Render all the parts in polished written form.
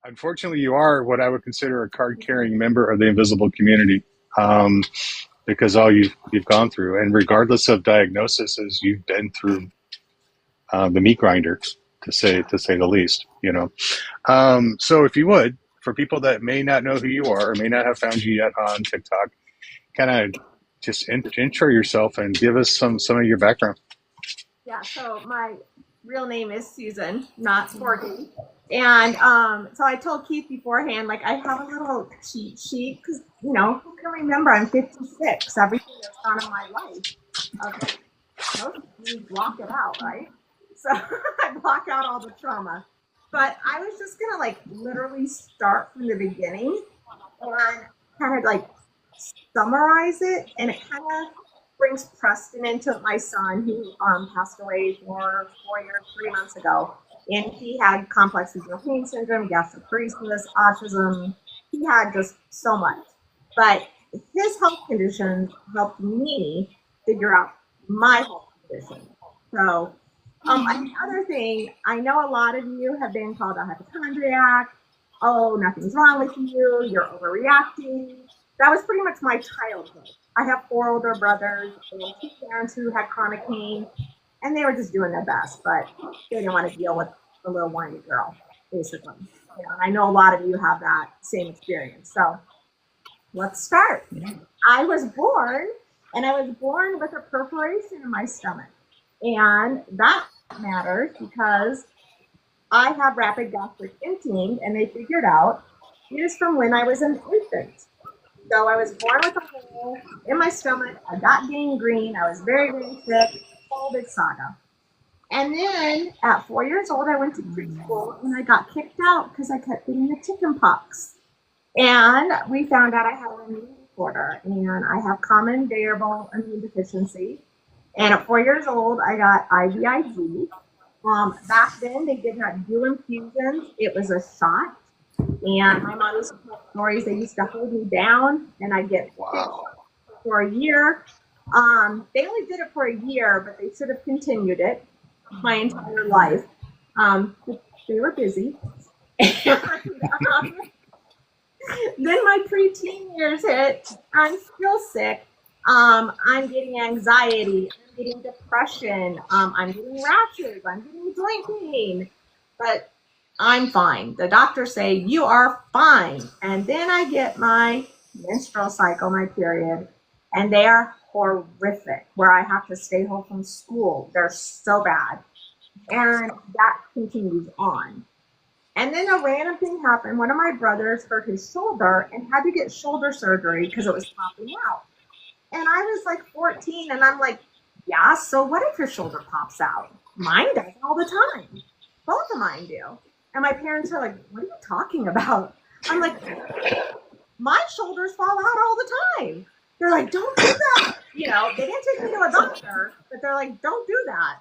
Unfortunately, you are what I would consider a card-carrying member of the invisible community, um, because all you've gone through, and regardless of diagnosis, as you've been through the meat grinder, to say the least. So if you would, for people that may not know who you are or may not have found you yet on TikTok, kind of just intro yourself and give us some of your background. Yeah, so my real name is Susan, not Forky. And so I told Keith beforehand, like, I have a little cheat sheet because, who can remember? I'm 56. Everything that's gone in my life. Okay. Most of you block it out, right? So I block out all the trauma. But I was just going to, like, literally start from the beginning and kind of like summarize it, and it kind of brings Preston into my son, who passed away 4 years, 3 months ago. And he had complex regional pain syndrome, gastroparesis, autism. He had just so much. But his health conditions helped me figure out my health condition. So, another thing, I know a lot of you have been called a hypochondriac. Oh, nothing's wrong with you. You're overreacting. That was pretty much my childhood. I have 4 older brothers and 2 parents who had chronic pain, and they were just doing their best, but they didn't want to deal with a little whiny girl, basically. And I know a lot of you have that same experience. So let's start. I was born, and I was born with a perforation in my stomach. And that matters because I have rapid gastric emptying, and they figured out it is from when I was an infant. So I was born with a hole in my stomach. I got gangrene. I was very, very sick. Whole big saga. And then at 4 years old, I went to preschool and I got kicked out because I kept getting the chicken pox. And we found out I had an immune disorder, and I have common variable immune deficiency. And at 4 years old, I got IVIG. Back then, they did not do infusions. It was a shot. And my mom used to tell stories. They used to hold me down, and I'd get Wow. for a year. They only did it for a year, but they should have continued it my entire life. They were busy. Then my preteen years hit. I'm still sick. I'm getting anxiety. I'm getting depression. I'm getting rashes. I'm getting joint pain. But I'm fine. The doctors say, you are fine. And then I get my menstrual cycle, my period, and they are horrific, where I have to stay home from school. They're so bad. And that continues on. And then a random thing happened. One of my brothers hurt his shoulder and had to get shoulder surgery because it was popping out. And I was like 14, and I'm like, yeah, so what if your shoulder pops out? Mine does all the time. Both of mine do. And my parents are like, what are you talking about? I'm like, my shoulders fall out all the time. They're like, don't do that. They didn't take me to a doctor, but they're like, don't do that.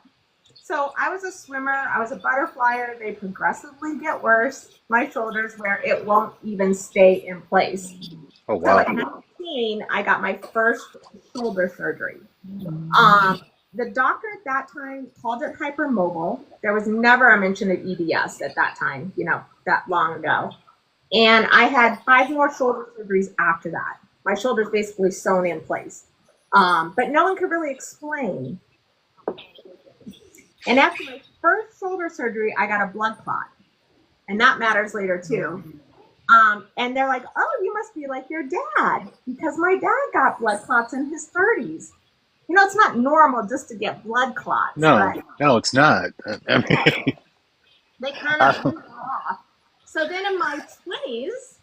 So I was a swimmer. I was a butterflyer. They progressively get worse. My shoulders, where it won't even stay in place. Oh, So wow. at 19, I got my first shoulder surgery. The doctor at that time called it hypermobile. There was never a mention of EDS at that time, that long ago. And I had 5 more shoulder surgeries after that. My shoulder's basically sewn in place. But no one could really explain. And after my first shoulder surgery, I got a blood clot. And that matters later, too. And they're like, oh, you must be like your dad, because my dad got blood clots in his 30s. It's not normal just to get blood clots. No, no, it's not. They kind of blew that off. So then in my 20s,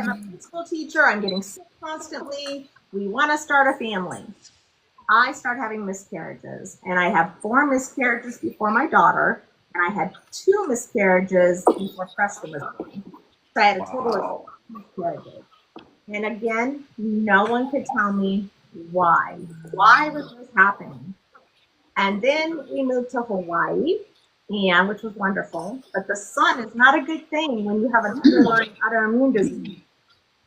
I'm a preschool teacher. I'm getting sick constantly. We want to start a family. I start having miscarriages, and I have 4 miscarriages before my daughter, and I had 2 miscarriages before Preston was born. So I had a total of 6 miscarriages. And again, no one could tell me why. Why was this happening? And then we moved to Hawaii, and which was wonderful. But the sun is not a good thing when you have an underlying autoimmune disease.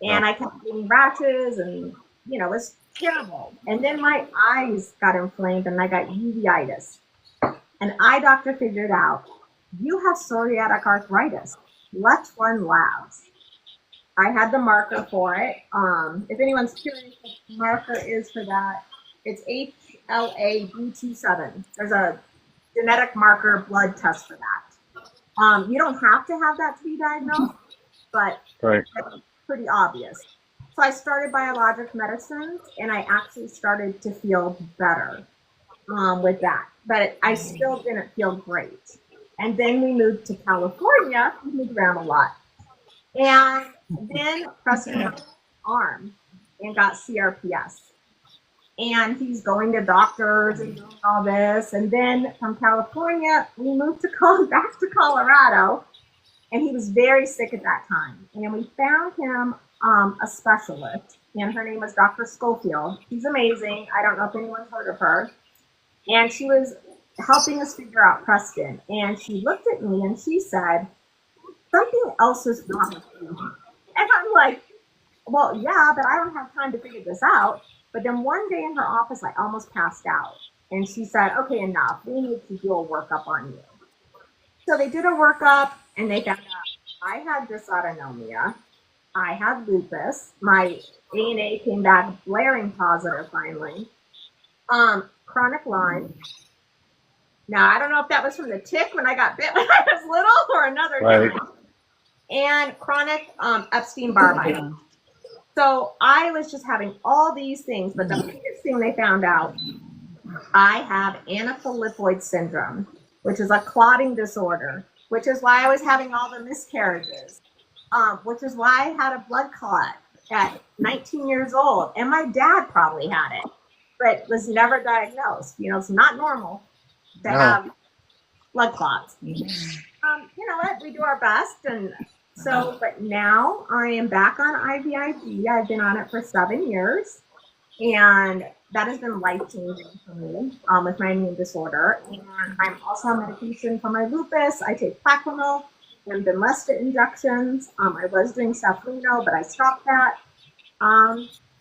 And I kept getting rashes, and it was terrible. And then my eyes got inflamed, and I got uveitis. An eye doctor figured out, you have psoriatic arthritis. Which one labs? I had the marker for it. If anyone's curious what the marker is for that, it's HLA-B27. There's a genetic marker blood test for that. You don't have to have that to be diagnosed, but Right. it's pretty obvious. So I started biologic medicines, and I actually started to feel better with that. But I still didn't feel great. And then we moved to California. We moved around a lot. And then Preston had an arm and got CRPS. And he's going to doctors and doing all this. And then from California, we moved to back to Colorado. And he was very sick at that time. And we found him a specialist. And her name was Dr. Schofield. She's amazing. I don't know if anyone's heard of her. And she was helping us figure out Preston. And she looked at me and she said, something else is wrong with you. And I'm like, well, yeah, but I don't have time to figure this out. But then one day in her office, I almost passed out. And she said, okay, enough. We need to do a workup on you. So they did a workup and they found out I had dysautonomia. I had lupus. My ANA came back blaring positive finally. Chronic Lyme. Now, I don't know if that was from the tick when I got bit when I was little or another time. And chronic Epstein-Barr virus. So I was just having all these things, but the biggest thing they found out, I have anaphylippoid syndrome, which is a clotting disorder, which is why I was having all the miscarriages, which is why I had a blood clot at 19 years old. And my dad probably had it, but was never diagnosed. You know, it's not normal to have blood clots. You know what? We do our best. And so, but now I am back on IVIG. I've been on it for 7 years. And that has been life-changing for me with my immune disorder. And I'm also on medication for my lupus. I take Plaquenil and Benlysta injections. I was doing Saflino, but I stopped that.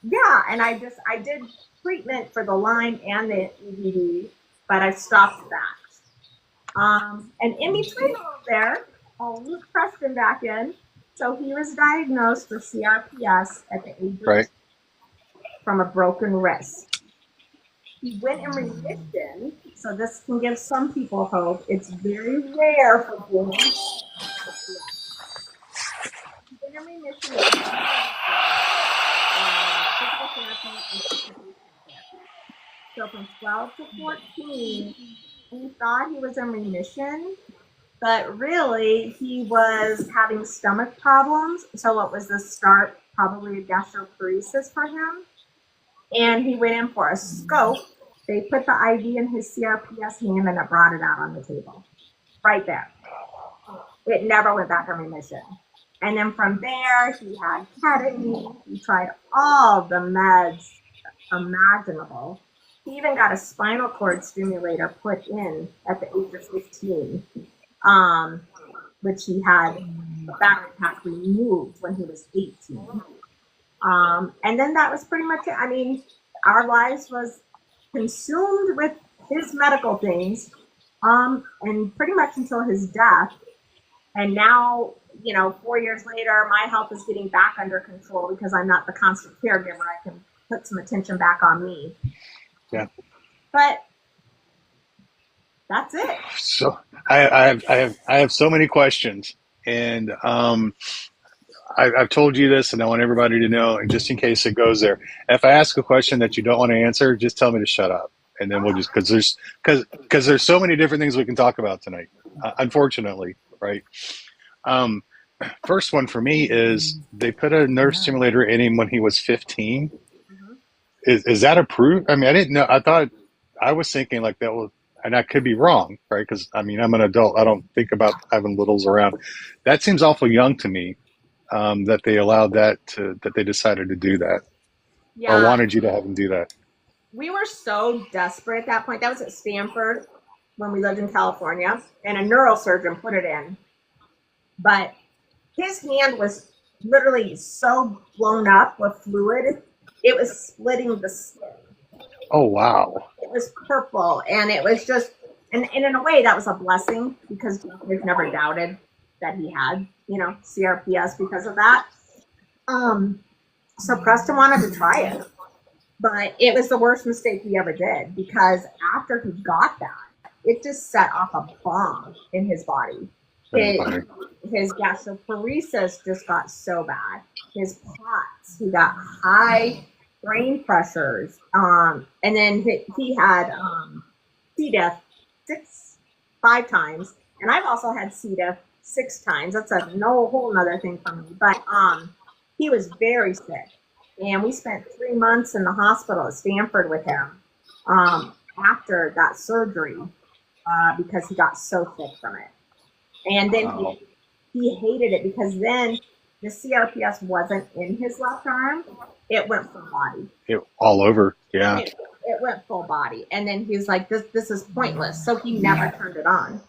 Yeah, and I did treatment for the Lyme and the EBV, but I stopped that. And in between all there, I'll loop Preston back in. So he was diagnosed with CRPS at the age of 2 from a broken wrist. He went in remission, so this can give some people hope. It's very rare for humans. He went in remission with physical therapy and occupational therapy. So from 12 to 14, we thought he was in remission, but really he was having stomach problems. So it was the start, probably of gastroparesis for him. And he went in for a scope. They put the IV in his CRPS hand and it brought it out on the table. Right there. It never went back in remission. And then from there, he had ketamine. He tried all the meds imaginable. He even got a spinal cord stimulator put in at the age of 15, which he had a battery pack removed when he was 18. And then that was pretty much it. I mean, our lives was consumed with his medical things, and pretty much until his death. And now, 4 years later, my health is getting back under control because I'm not the constant caregiver. I can put some attention back on me. Yeah. But that's it. So I have so many questions, and I've told you this, and I want everybody to know, and just in case it goes there, if I ask a question that you don't want to answer, just tell me to shut up, and then we'll just because there's so many different things we can talk about tonight, unfortunately, right? First one for me is they put a nerve stimulator in him when he was 15. Mm-hmm. Is that approved? I mean, I didn't know. I was thinking like that was, and I could be wrong, right? Because I mean, I'm an adult. I don't think about having littles around. That seems awful young to me. That they allowed that they decided to do that, or wanted you to have them do that. We were so desperate at that point. That was at Stanford when we lived in California, and a neurosurgeon put it in. But his hand was literally so blown up with fluid, it was splitting the skin. Oh, wow. It was purple, and it was just, and in a way, that was a blessing because we've never doubted that he had, CRPS because of that. So Preston wanted to try it, but it was the worst mistake he ever did, because after he got that, it just set off a bomb in his body. His gastroparesis just got so bad. His POTS, he got high brain pressures. And then he had C. diff 5 times. And I've also had C. diff 6 times. That's a whole nother thing for me. But he was very sick. And we spent 3 months in the hospital at Stanford with him after that surgery because he got so sick from it. And then he hated it, because then the CRPS wasn't in his left arm. It went full body. All over, yeah. It went full body. And then he was like, this is pointless. So he never turned it on.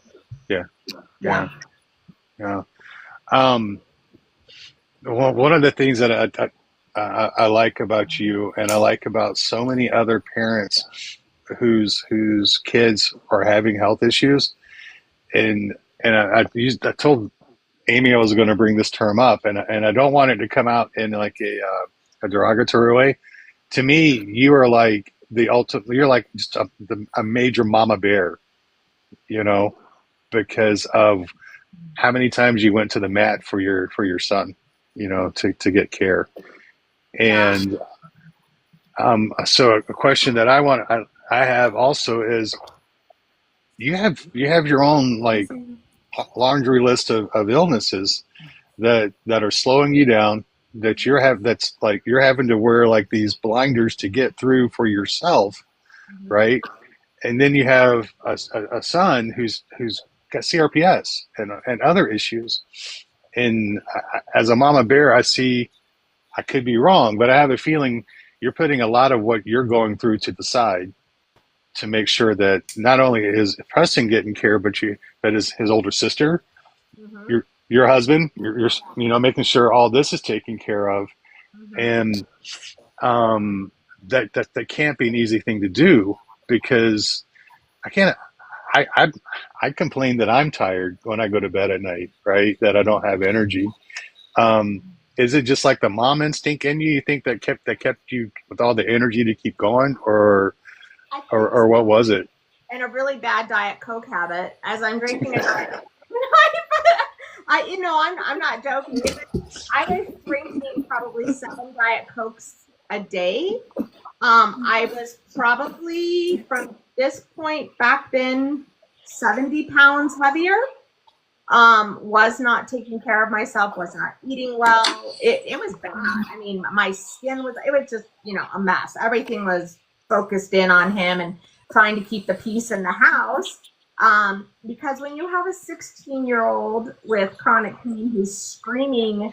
Yeah. Well, one of the things that I like about you, and I like about so many other parents whose kids are having health issues, and I told Amy I was going to bring this term up, and I don't want it to come out in like a derogatory way. To me, you are like the ultimate. You're like just a major mama bear, because of how many times you went to the mat for your son, to get care. And so a question that I have also is, you have your own like laundry list of illnesses that are slowing you down, that's like you're having to wear like these blinders to get through for yourself, right? And then you have a son who's got CRPS and other issues. And as a mama bear, I could be wrong, but I have a feeling you're putting a lot of what you're going through to the side to make sure that not only is Preston getting care, but his older sister, your husband, you're making sure all this is taken care of. And that can't be an easy thing to do, because I complain that I'm tired when I go to bed at night, right? That I don't have energy. Is it just like the mom instinct in you? You think that kept you with all the energy to keep going, or what was it? And a really bad Diet Coke habit, as I'm drinking a Diet. I'm not joking. I was drinking probably 7 Diet Cokes a day. I was probably, from this point back then, 70 pounds heavier. Was not taking care of myself, was not eating well. It was bad. I mean, my skin was just, a mess. Everything was focused in on him and trying to keep the peace in the house. Because when you have a 16-year-old with chronic pain who's screaming,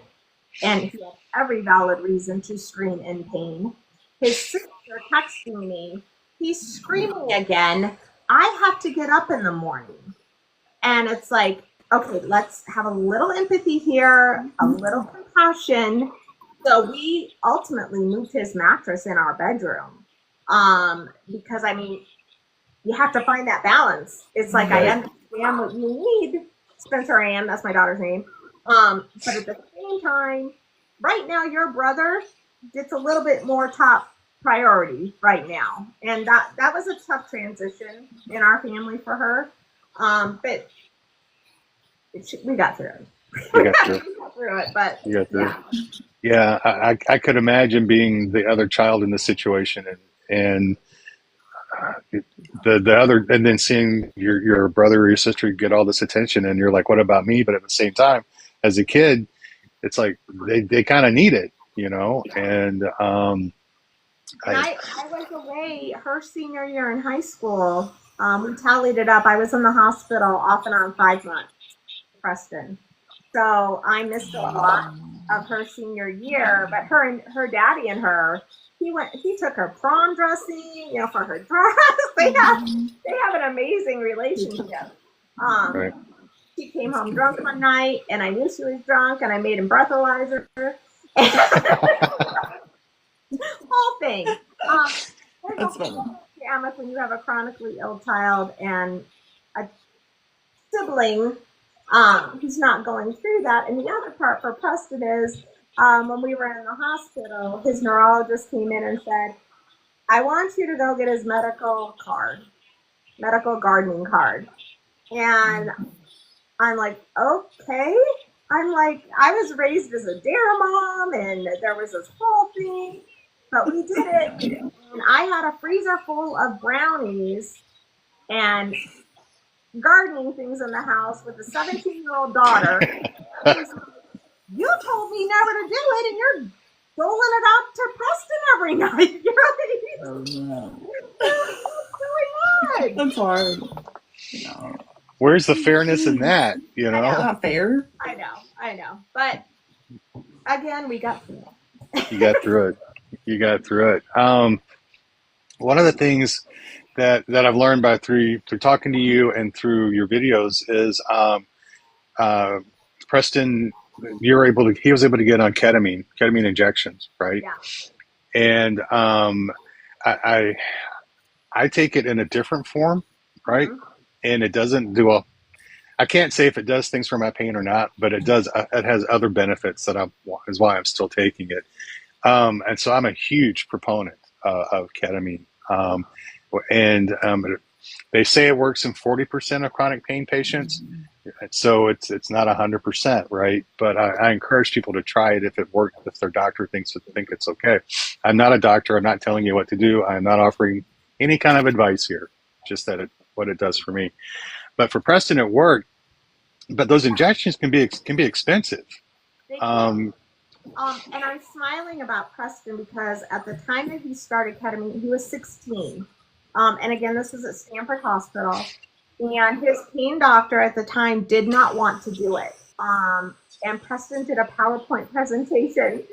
and he has every valid reason to scream in pain, his sister texting me, he's screaming again, I have to get up in the morning. And it's like, okay, let's have a little empathy here, a little compassion. So we ultimately moved his mattress in our bedroom. Because, you have to find that balance. It's like, I understand what you need. Spencer Ann, that's my daughter's name. But at the same time, right now, your brother gets a little bit more top priority right now. And that was a tough transition in our family for her. But we got through it. We got through it, but yeah. I could imagine being the other child in this situation, and the other, and then seeing your brother or your sister get all this attention, and you're like, what about me? But at the same time, as a kid, it's like they kind of need it, and I was away her senior year in high school. We tallied it up. I was in the hospital off and on 5 months, Preston. So I missed a lot of her senior year, but her daddy and her, he took her prom dressing, for her dress. They have an amazing relationship. right. She came home drunk one night, and I knew she was drunk, and I made him breathalyzer her. Whole thing. That's funny. When you have a chronically ill child and a sibling, He's not going through that. And the other part for Preston is when we were in the hospital, his neurologist came in and said, I want you to go get his medical gardening card. And I'm like, okay. I'm like, I was raised as a dare mom, and there was this whole thing, but we did it. And I had a freezer full of brownies and gardening things in the house with a 17-year-old daughter. You told me never to do it, and you're doling it out to Preston every night. You're like, oh, no. What's going on? That's hard. No. Where's the fairness in that? You know, not fair. I know. But again, we got through it. You got through it. One of the things that I've learned through talking to you and through your videos is Preston, he was able to get on ketamine injections, right? Yeah. And I take it in a different form, right? Mm-hmm. And it doesn't do I can't say if it does things for my pain or not, but it does. It has other benefits is why I'm still taking it. And so I'm a huge proponent of ketamine. They say it works in 40% of chronic pain patients. So it's not 100%, right? But I encourage people to try it if it works, if their doctor think it's okay. I'm not a doctor. I'm not telling you what to do. I'm not offering any kind of advice here, just what it does for me. But for Preston, it worked. But those injections can be expensive. And I'm smiling about Preston because at the time that he started ketamine, he was 16. And again, this was at Stanford Hospital. And his pain doctor at the time did not want to do it. And Preston did a PowerPoint presentation.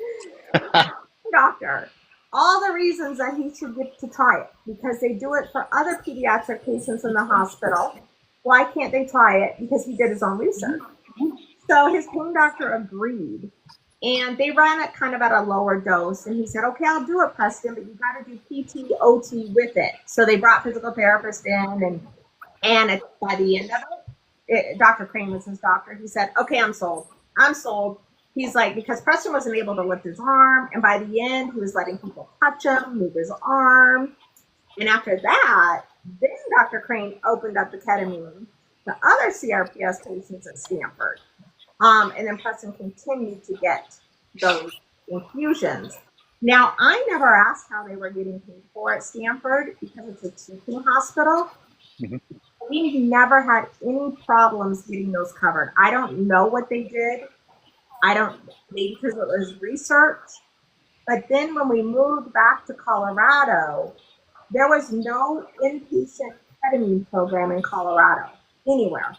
Doctor, all the reasons that he should get to try it, because they do it for other pediatric patients in the hospital. Why can't they try it? Because he did his own research. So his pain doctor agreed. And they ran it kind of at a lower dose. And he said, okay, I'll do it, Preston, but you got to do PT, OT with it. So they brought physical therapists in. And by the end of it, Dr. Crane was his doctor. He said, okay, I'm sold. He's like, because Preston wasn't able to lift his arm. And by the end, he was letting people touch him, move his arm. And after that, then Dr. Crane opened up the ketamine to other CRPS patients at Stanford. And then Preston continued to get those infusions. Now, I never asked how they were getting paid for at Stanford because it's a teaching hospital. Mm-hmm. We never had any problems getting those covered. I don't know what they did. Maybe because it was research. But then when we moved back to Colorado, there was no inpatient ketamine program in Colorado anywhere.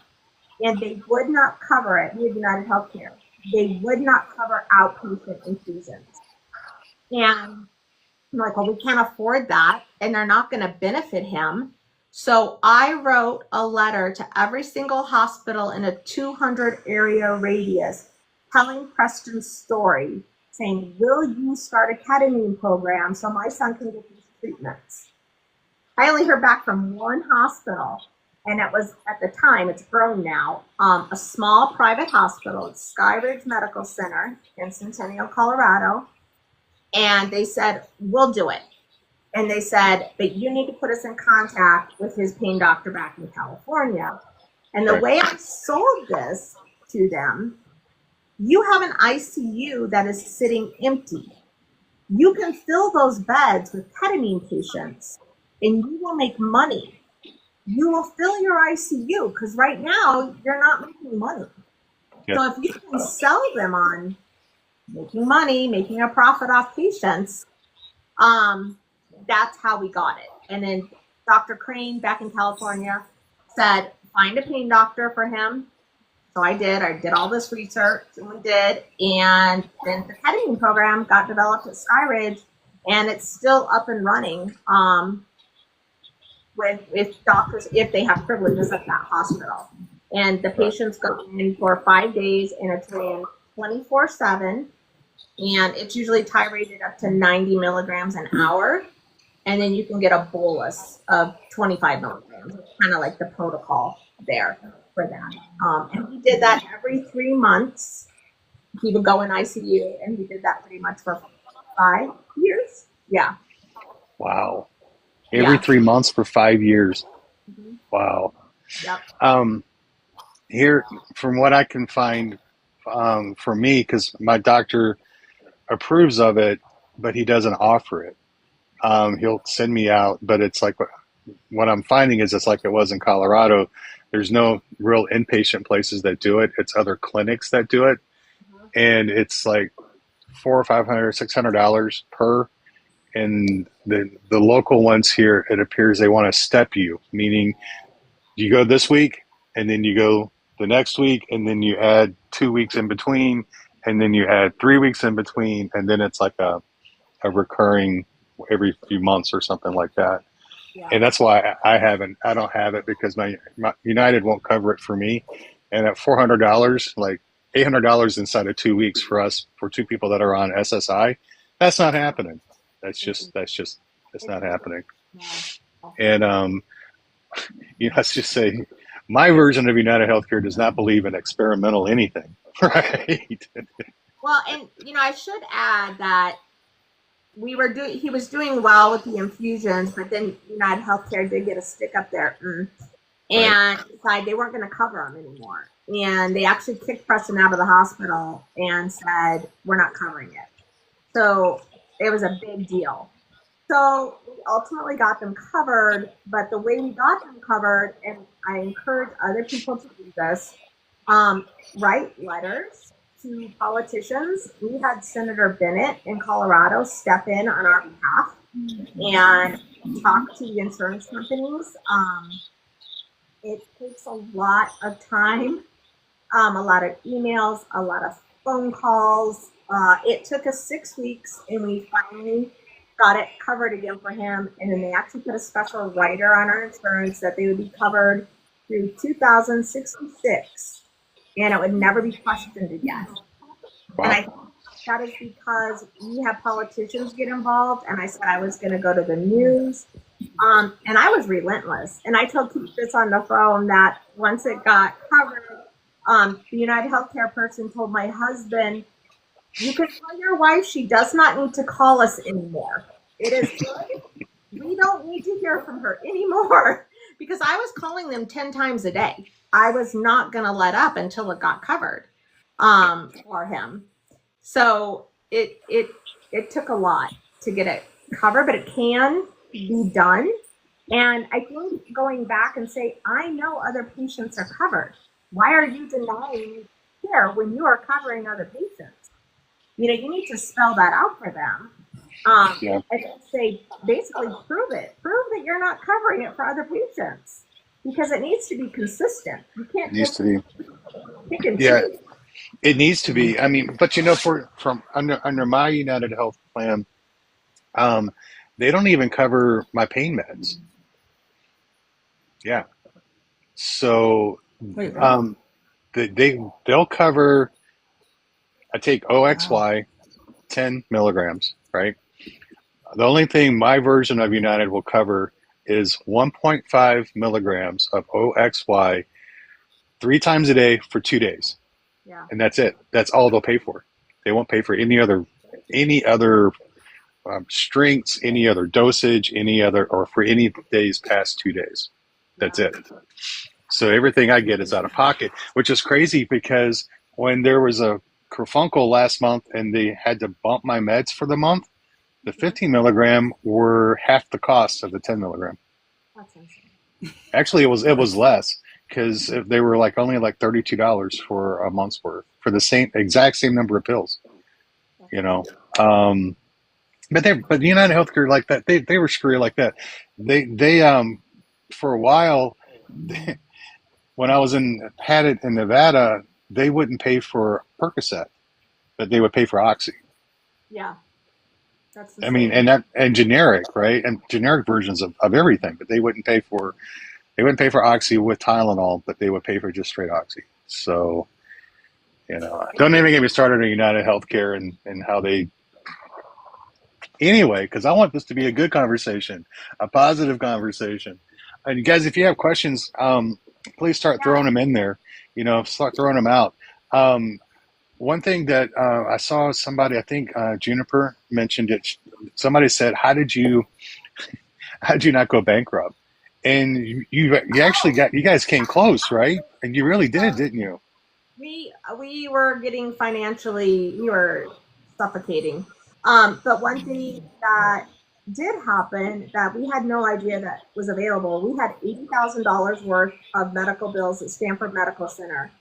And they would not cover it with United Healthcare. They would not cover outpatient infusions. And I'm like, well, we can't afford that, and they're not going to benefit him. So I wrote a letter to every single hospital in a 200 area radius telling Preston's story, saying, will you start a ketamine program so my son can get these treatments? I only heard back from one hospital. And it was, at the time, it's grown now, a small private hospital. It's Skyridge Medical Center in Centennial, Colorado. And they said, we'll do it. And they said, but you need to put us in contact with his pain doctor back in California. And the way I sold this to them, you have an ICU that is sitting empty. You can fill those beds with ketamine patients, and you will make money. You will fill your ICU because right now you're not making money. Yep. So if you can sell them on making money, making a profit off patients, that's how we got it. And then Dr. Crane back in California said, find a pain doctor for him. So I did. I did all this research and we did. And then the ketamine program got developed at Skyridge, and it's still up and running. With doctors, if they have privileges at that hospital. And the patients go in for 5 days, and it's ran 24/7. And it's usually titrated up to 90 milligrams an hour. And then you can get a bolus of 25 milligrams. It's kind of like the protocol there. for that. And he did that every 3 months. He would go in ICU, and he did that pretty much for 5 years. Yeah. Wow. Every Yeah. 3 months for 5 years. Mhm. Wow. Yep. Here, from what I can find, for me, because my doctor approves of it, but he doesn't offer it. He'll send me out, but it's like what I'm finding is it's like it was in Colorado. There's no real inpatient places that do it. It's other clinics that do it, Uh-huh. and it's like $400 or $500, $600 per. And the local ones here, it appears they want to step you, meaning you go this week, and then you go the next week, and then you add 2 weeks in between, and then you add 3 weeks in between, and then it's like a recurring every few months or something like that. Yeah. And that's why I don't have it, because my United won't cover it for me. And at $400, like $800 inside of 2 weeks for us, for two people that are on SSI, that's not happening. That's not happening. No. And let's just say my version of United Healthcare does not believe in experimental anything, right? Well, and I should add that he was doing well with the infusions, but then United Healthcare did get a stick up there and decided they weren't going to cover him anymore. And they actually kicked Preston out of the hospital and said, we're not covering it. So it was a big deal. So we ultimately got them covered, but the way we got them covered, and I encourage other people to do this, write letters to politicians. We had Senator Bennett in Colorado step in on our behalf and talk to the insurance companies. It takes a lot of time, a lot of emails, a lot of phone calls. It took us 6 weeks, and we finally got it covered again for him. And then they actually put a special rider on our insurance that they would be covered through 2066, and it would never be questioned again. Wow. And I think that is because we have politicians get involved, and I said I was going to go to the news. And I was relentless. And I told Keith this on the phone that once it got covered, the United Healthcare person told my husband, you can tell your wife she does not need to call us anymore. It is good. We don't need to hear from her anymore, because I was calling them 10 times a day. I was not going to let up until it got covered for him. So it took a lot to get it covered, but it can be done. And I think going back and say, I know other patients are covered. Why are you denying care when you are covering other patients? You need to spell that out for them. And say, basically prove it. Prove that you're not covering it for other patients, because it needs to be consistent. You can't It needs to be. pick and Yeah, choose. it needs to be. I mean, but from under my United Health plan, they don't even cover my pain meds. Yeah. So Wait, what? they'll cover. I take OXY 10 milligrams, right? The only thing my version of United will cover is 1.5 milligrams of OXY 3 times a day for 2 days. Yeah. And that's it. That's all they'll pay for. They won't pay for any other strengths, any other dosage, or for any days past 2 days. That's it. So everything I get is out of pocket, which is crazy, because when there was a kerfunkel last month and they had to bump my meds for the month, the 15 milligram were half the cost of the 10 milligram. That's insane. Actually, it was less, because they were only $32 for a month's worth for the exact same number of pills. But United Healthcare, like that, they were screwy like that. They for a while, when I had it in Nevada, they wouldn't pay for Percocet, but they would pay for Oxy. Yeah. That's I mean, and generic, right? And generic versions of everything, but they wouldn't pay for Oxy with Tylenol, but they would pay for just straight Oxy. So, don't even get me started on United Healthcare and how they. Anyway, because I want this to be a good conversation, a positive conversation. And you guys, if you have questions, Please start throwing them in there. Start throwing them out. Um, One thing that I saw somebody, I think Juniper mentioned it. Somebody said, how did you not go bankrupt?" And you actually got, you guys came close, right? And you really did, didn't you? We were getting financially, we were suffocating. But one thing that did happen that we had no idea that was available, we had $80,000 worth of medical bills at Stanford Medical Center,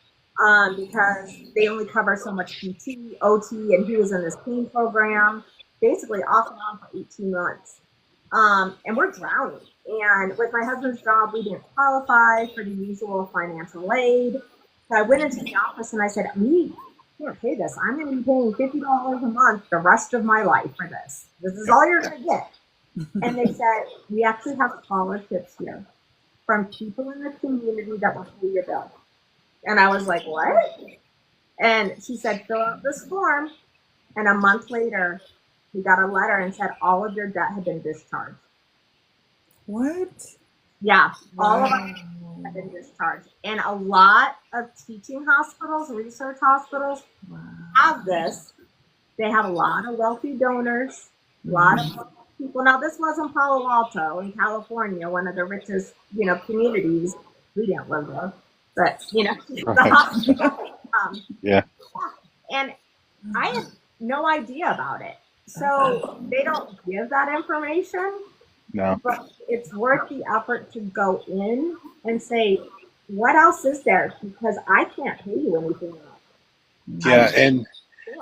because they only cover so much PT, OT, and he was in this pain program, basically off and on for 18 months. And we're drowning. And with my husband's job, we didn't qualify for the usual financial aid. So I went into the office and I said, we can't pay this. I'm going to be paying $50 a month the rest of my life for this. This is all you're going to get. And they said, we actually have scholarships here from people in the community that will pay your bill. And I was like, what? And she said, fill out this form. And a month later, we got a letter and said all of your debt had been discharged. What? Yeah, all of our debt had been discharged. And a lot of teaching hospitals, research hospitals have this. They have a lot of wealthy donors, a lot of people. Now, this was in Palo Alto in California, one of the richest, communities. We didn't live there, but, the hospital. Yeah. And I had no idea about it. So they don't give that information, No. but it's worth the effort to go in and say, what else is there? Because I can't pay you anything else. Yeah, and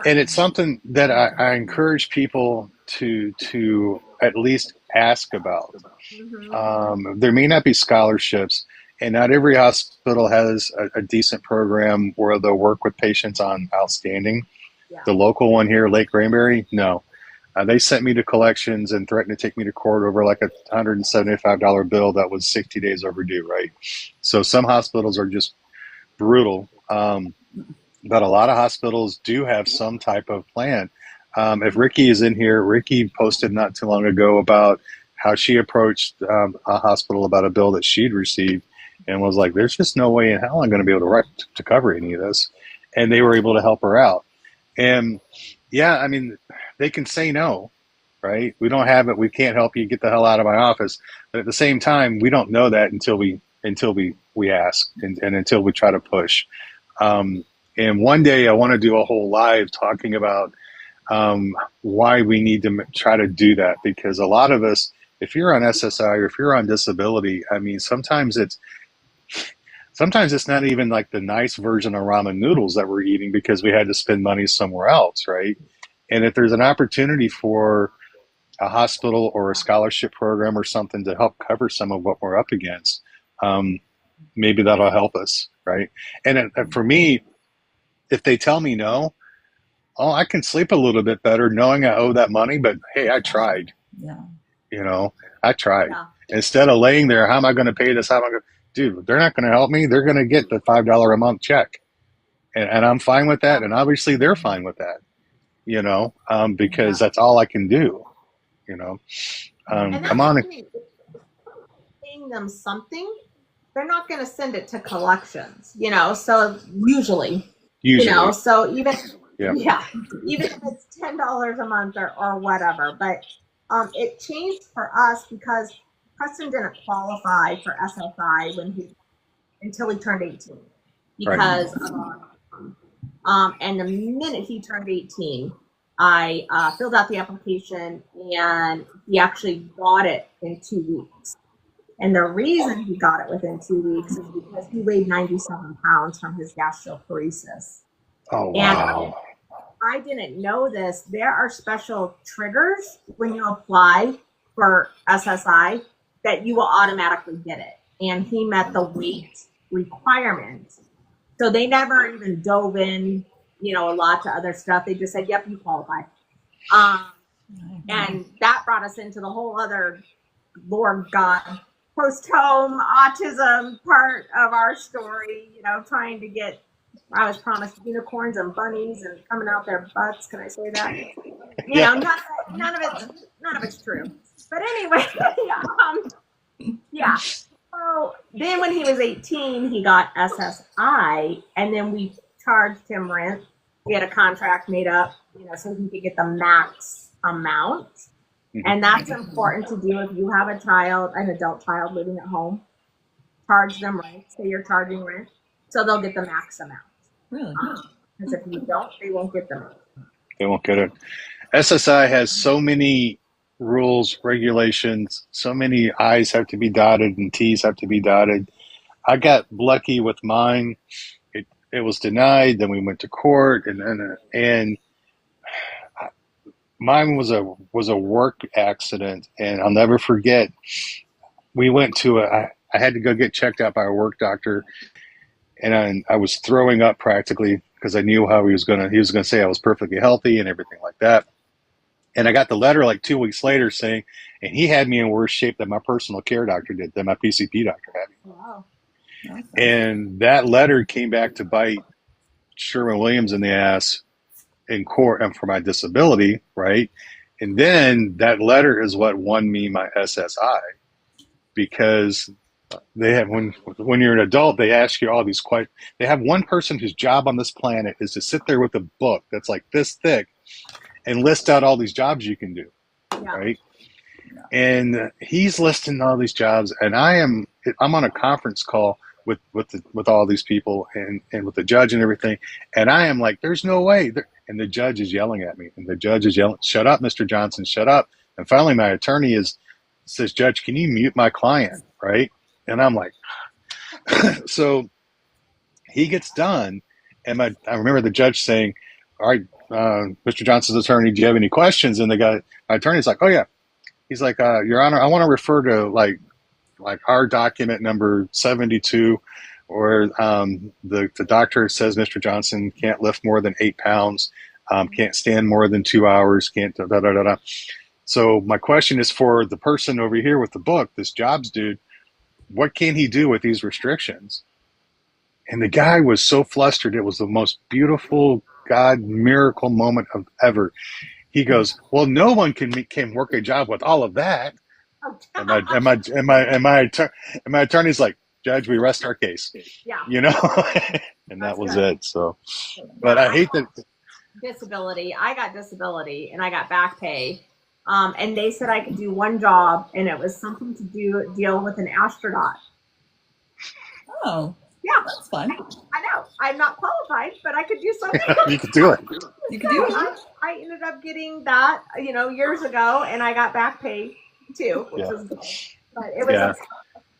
it's something that I encourage people to at least ask about. There may not be scholarships, and not every hospital has a decent program where they'll work with patients on outstanding. Yeah. The local one here, Lake Granbury, no. They sent me to collections and threatened to take me to court over like a $175 bill that was 60 days overdue, right? So some hospitals are just brutal. But a lot of hospitals do have some type of plan. If Ricky is in here, Ricky posted not too long ago about how she approached a hospital about a bill that she'd received and was like, there's just no way in hell I'm going to be able to cover any of this. And they were able to help her out. And yeah, I mean, they can say no, right? We don't have it. We can't help you. Get the hell out of my office. But at the same time, we don't know that until we ask and until we try to push. And one day I want to do a whole live talking about why we need to try to do that, because a lot of us, if you're on SSI or if you're on disability, I mean, sometimes it's not even like the nice version of ramen noodles that we're eating because we had to spend money somewhere else, right? And if there's an opportunity for a hospital or a scholarship program or something to help cover some of what we're up against, maybe that'll help us, right? And for me, if they tell me no, I can sleep a little bit better knowing I owe that money, but hey, I tried. Yeah. I tried. Yeah. Instead of laying there, how am I going to pay this? How am I going to, dude, they're not going to help me. They're going to get the $5 a month check. And I'm fine with that. And obviously they're fine with that, because that's all I can do, And come on. paying them something, they're not going to send it to collections, so usually. So even even if it's $10 a month or whatever, but it changed for us because Preston didn't qualify for SSI until he turned 18 because and the minute he turned 18, I filled out the application and he actually got it in 2 weeks. And the reason he got it within 2 weeks is because he weighed 97 pounds from his gastroparesis. Oh, wow. And I didn't know this. There are special triggers when you apply for SSI that you will automatically get it. And he met the weight requirement. So they never even dove in, a lot to other stuff. They just said, yep, you qualify. And that brought us into the whole other, Lord God, post-home autism part of our story, trying to get, I was promised unicorns and bunnies and coming out their butts. Can I say that? None of it's true. But anyway, yeah. So then when he was 18, he got SSI, and then we charged him rent. We had a contract made up, so he could get the max amount. And that's important to do if you have a child, an adult child living at home. Charge them rent. Say you're charging rent, so they'll get the max amount. Really? Because if you don't, they won't get the max. They won't get it. SSI has so many rules, regulations, so many I's have to be dotted and T's have to be dotted. I got lucky with mine. It was denied. Then we went to court, and mine was a work accident, and I'll never forget. We went to I had to go get checked out by a work doctor, and I was throwing up practically because I knew how he was gonna say I was perfectly healthy and everything like that. And I got the letter like 2 weeks later saying, and he had me in worse shape than my personal care doctor did, than my PCP doctor had me. Wow. And that letter came back to bite Sherwin-Williams in the ass in court and for my disability, right? And then that letter is what won me my SSI, because they have when you're an adult, they ask you all these questions. They have one person whose job on this planet is to sit there with a book that's like this thick and list out all these jobs you can do, right? Yeah. And he's listing all these jobs, and I'm on a conference call with all these people and with the judge and everything, and I am like, there's no way. And the judge is yelling at me, and the judge is yelling, shut up, Mr. Johnson, shut up. And finally my attorney says, Judge, can you mute my client, right? And I'm like, so he gets done, and I remember the judge saying, all right, Mr. Johnson's attorney, do you have any questions? And my attorney's like, oh yeah. He's like, Your Honor, I want to refer to like our document number 72, or the doctor says Mr. Johnson can't lift more than 8 pounds, can't stand more than 2 hours, can't da da da da. So my question is for the person over here with the book, this jobs dude, what can he do with these restrictions? And the guy was so flustered. It was the most beautiful God miracle moment of ever. He goes, well, no one can work a job with all of that. And my attorney's like, Judge, we rest our case. Yeah. And that was it. So, but I hate that. Disability. I got disability and I got back pay. And they said I could do one job, and it was something to deal with an astronaut. Oh. Yeah. That's fun. I know. I'm not qualified, but I could do something. You could do it. You could do it. I ended up getting that, years ago, and I got back pay too, which was good. But it was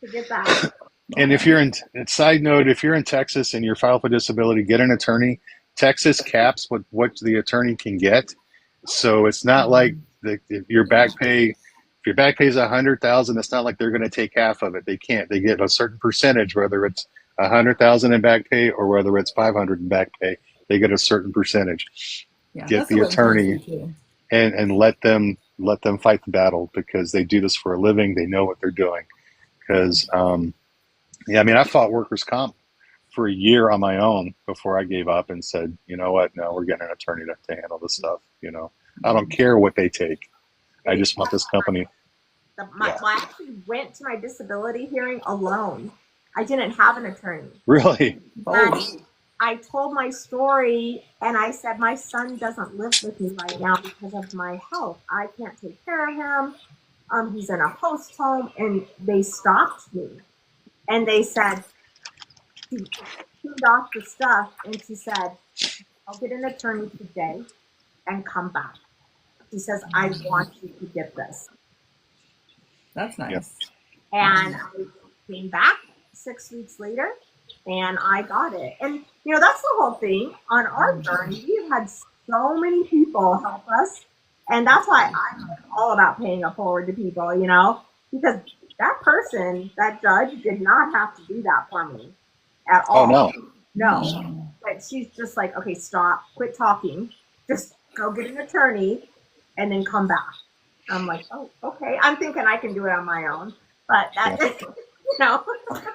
to get that. And if you're side note, if you're in Texas and you're filed for disability, get an attorney. Texas caps what the attorney can get. So it's not like if your back pay is $100,000, it's not like they're going to take half of it. They can't. They get a certain percentage, whether it's $100,000 in back pay or whether it's $500 in back pay. They get a certain percentage. Yeah, get the attorney and let them fight the battle, because they do this for a living. They know what they're doing. Because I fought workers' comp for a year on my own before I gave up and said, you know what? No, we're getting an attorney to handle this stuff. I don't care what they take. I just want this company. I actually went to my disability hearing alone. I didn't have an attorney. Really? I told my story, and I said, my son doesn't live with me right now because of my health. I can't take care of him. He's in a host home, and they stopped me. And they said, she tuned off the stuff, and she said, I'll get an attorney today and come back. She says, I want you to get this. That's nice. Yeah. And I came back 6 weeks later, and I got it. And, that's the whole thing. On our journey, we've had so many people help us. And that's why I'm all about paying it forward to people, because that person, that judge, did not have to do that for me at all. Oh, no. But she's just like, okay, stop, quit talking. Just go get an attorney and then come back. I'm like, oh, okay. I'm thinking I can do it on my own. But that,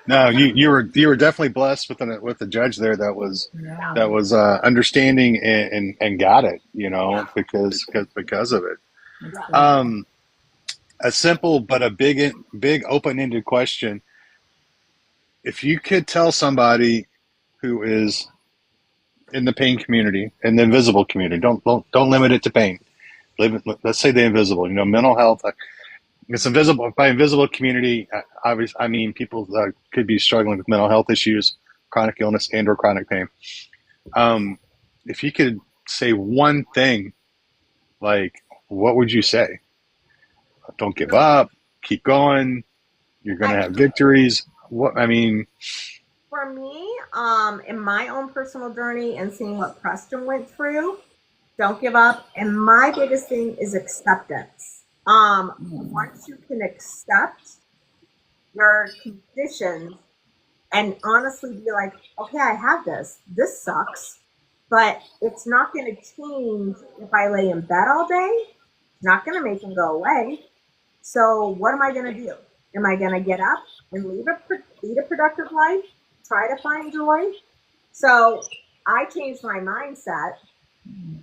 No, you were definitely blessed with a judge there that was understanding and got it, because of it. A simple but a big open-ended question: if you could tell somebody who is in the pain community, in the invisible community, don't limit it to pain. Let's say the invisible, mental health. It's invisible. By invisible community, obviously, I mean people that could be struggling with mental health issues, chronic illness, and/or chronic pain. If you could say one thing, like, what would you say? Don't give up. Keep going. You're going to have victories. What I mean. For me, in my own personal journey and seeing what Preston went through, don't give up. And my biggest thing is acceptance. Once you can accept your conditions and honestly be like, okay, I have this. This sucks, but it's not going to change if I lay in bed all day. It's not going to make them go away. So what am I going to do? Am I going to get up and lead a productive life? Try to find joy? So I changed my mindset.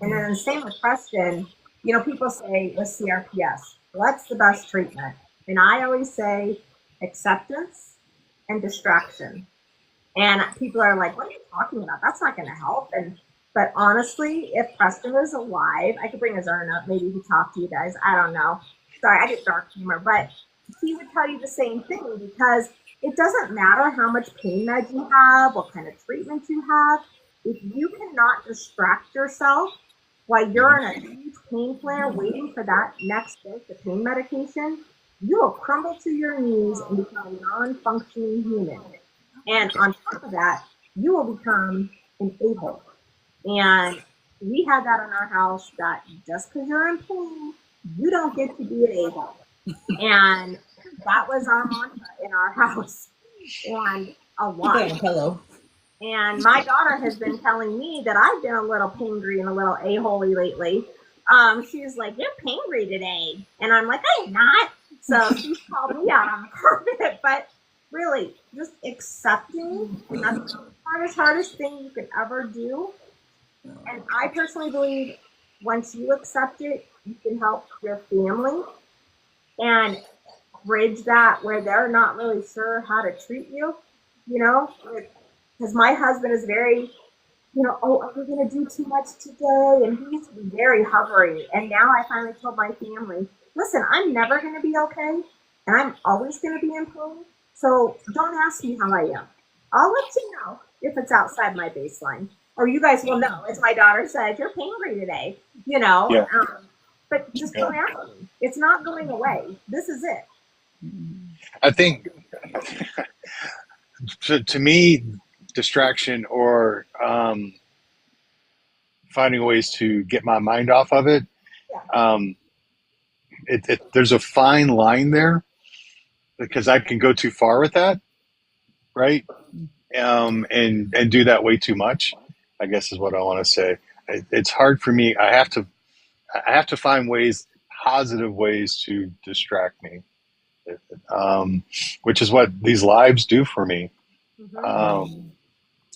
And then the same with Preston, people say with CRPS, what's the best treatment? And I always say acceptance and distraction. And people are like, what are you talking about? That's not going to help. But honestly, if Preston was alive, I could bring his urn up. Maybe he could talk to you guys. I don't know. Sorry, I get dark humor. But he would tell you the same thing, because it doesn't matter how much pain med you have, what kind of treatment you have. If you cannot distract yourself while you're in a huge pain flare waiting for that next dose of pain medication, you will crumble to your knees and become a non-functioning human. And on top of that, you will become an a-hole. And we had that in our house, that just because you're in pain, you don't get to be an a-hole. And that was our mantra in our house. And a lot. Hello. And my daughter has been telling me that I've been a little pangry and a little a-holey lately. She's like, you're pangry today. And I'm like, I'm not. So she's called me out on the carpet. But really, just accepting, and that's the hardest thing you can ever do. And I personally believe once you accept it, you can help your family and bridge that where they're not really sure how to treat you, because my husband is very, oh, are we going to do too much today? And he's very hovering. And now I finally told my family, listen, I'm never going to be okay. And I'm always going to be in pain. So don't ask me how I am. I'll let you know if it's outside my baseline. Or you guys will know, as my daughter said, you're pangry today, Yeah. But just don't ask me. It's not going away. This is it. I think, to me, distraction or finding ways to get my mind off of it, there's a fine line there, because I can go too far with that, right? And do that way too much, I guess is what I want to say. It's hard for me. I have to find positive ways to distract me, which is what these lives do for me.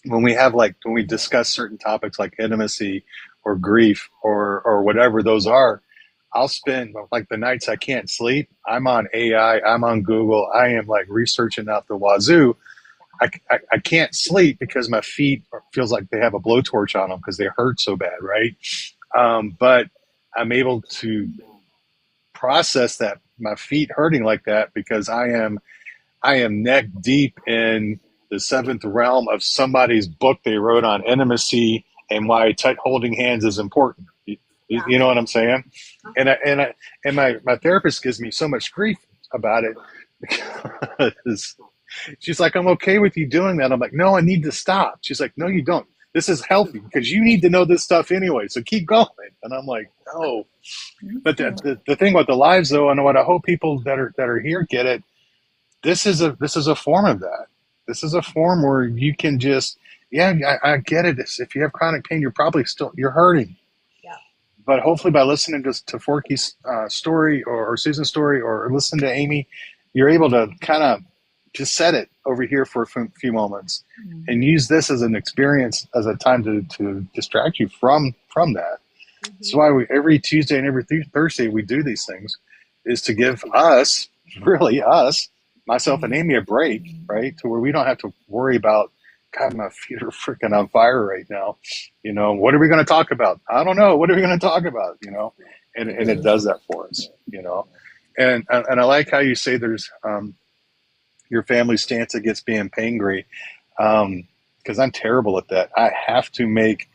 When we discuss certain topics like intimacy or grief or whatever those are, I'll spend like the nights I can't sleep. I'm on AI. I'm on Google. I am like researching out the wazoo. I can't sleep because my feet feels like they have a blowtorch on them because they hurt so bad, right? But I'm able to process that my feet hurting like that because I am neck deep in the seventh realm of somebody's book they wrote on intimacy and why holding hands is important. You know what I'm saying? And my therapist gives me so much grief about it because she's like, I'm okay with you doing that. I'm like, no, I need to stop. She's like, no, you don't. This is healthy because you need to know this stuff anyway. So keep going. And I'm like, no. But the thing about the lives though, and what I hope people that are here get it, this is a form of that. This is a form where you can just, I get it. If you have chronic pain, you're hurting. Yeah. But hopefully by listening to Forky's story or Susan's story or listen to Amy, you're able to kind of just set it over here for a few moments and use this as an experience, as a time to distract you from that. That's why every Tuesday and every Thursday we do these things, is to give us myself and Amy a break, right? To where we don't have to worry about, God, my feet are freaking on fire right now. What are we going to talk about? I don't know. What are we going to talk about? And it does that for us, And I like how you say there's your family's stance against being pangry, because I'm terrible at that. I have to make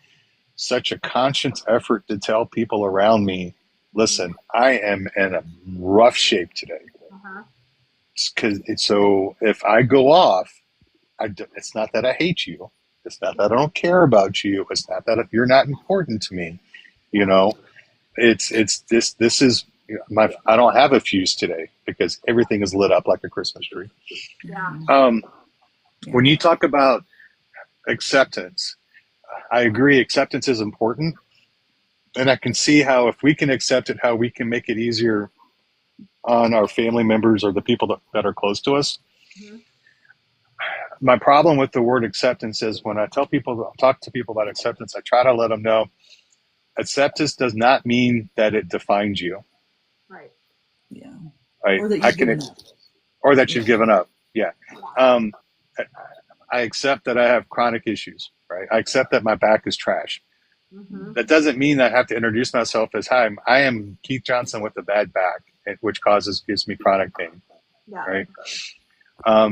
such a conscious effort to tell people around me, listen, I am in a rough shape today. So if I go off, it's not that I hate you. It's not that I don't care about you. It's not that you're not important to me. It's this is I don't have a fuse today because everything is lit up like a Christmas tree. Yeah. When you talk about acceptance, I agree. Acceptance is important. And I can see how if we can accept it, how we can make it easier on our family members or the people that are close to us. Mm-hmm. My problem with the word acceptance is when I talk to people about acceptance, I try to let them know acceptance does not mean that it defines you. Right. Yeah. Right. Or that you've given up. Yeah. I accept that I have chronic issues. Right. I accept that my back is trash. Mm-hmm. That doesn't mean I have to introduce myself as, hi, I am Keith Johnson with a bad back, which gives me chronic pain. Yeah. Right.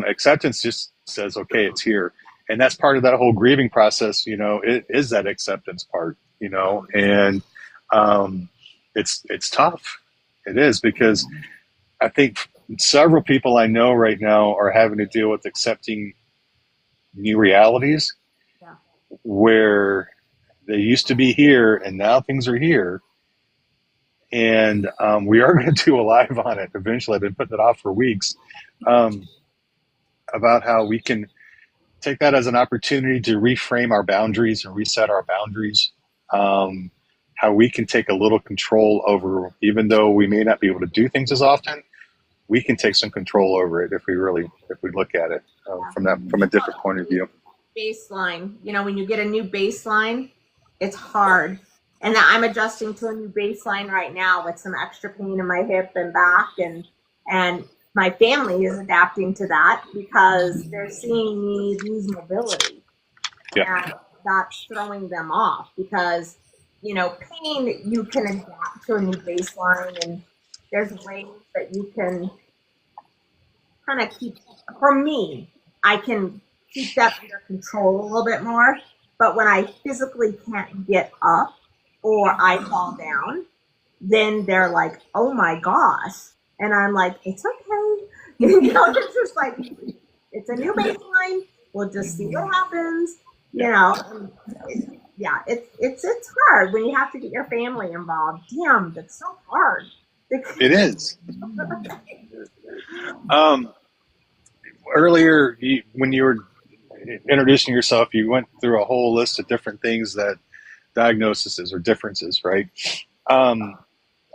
Acceptance just says, okay, it's here. And that's part of that whole grieving process, it is that acceptance part, and it's tough. It is, because I think several people I know right now are having to deal with accepting new realities where they used to be here and now things are here. And we are going to do a live on it eventually. I've been putting it off for weeks, about how we can take that as an opportunity to reframe our boundaries and reset our boundaries. How we can take a little control over, even though we may not be able to do things as often, we can take some control over it if we look at it from a different point of view. Baseline, when you get a new baseline, it's hard. And that I'm adjusting to a new baseline right now with some extra pain in my hip and back, and my family is adapting to that because they're seeing me lose mobility. Yeah. And that's throwing them off because, pain, you can adapt to a new baseline, and there's ways that you can kind of keep, for me, I can keep that under control a little bit more. But when I physically can't get up or I fall down, then they're like, oh my gosh. And I'm like, it's okay. It's just like, it's a new baseline. We'll just see what happens. It's hard when you have to get your family involved. Damn, that's so hard. It is. Earlier, when you were introducing yourself, you went through a whole list of different things that diagnoses or differences, right?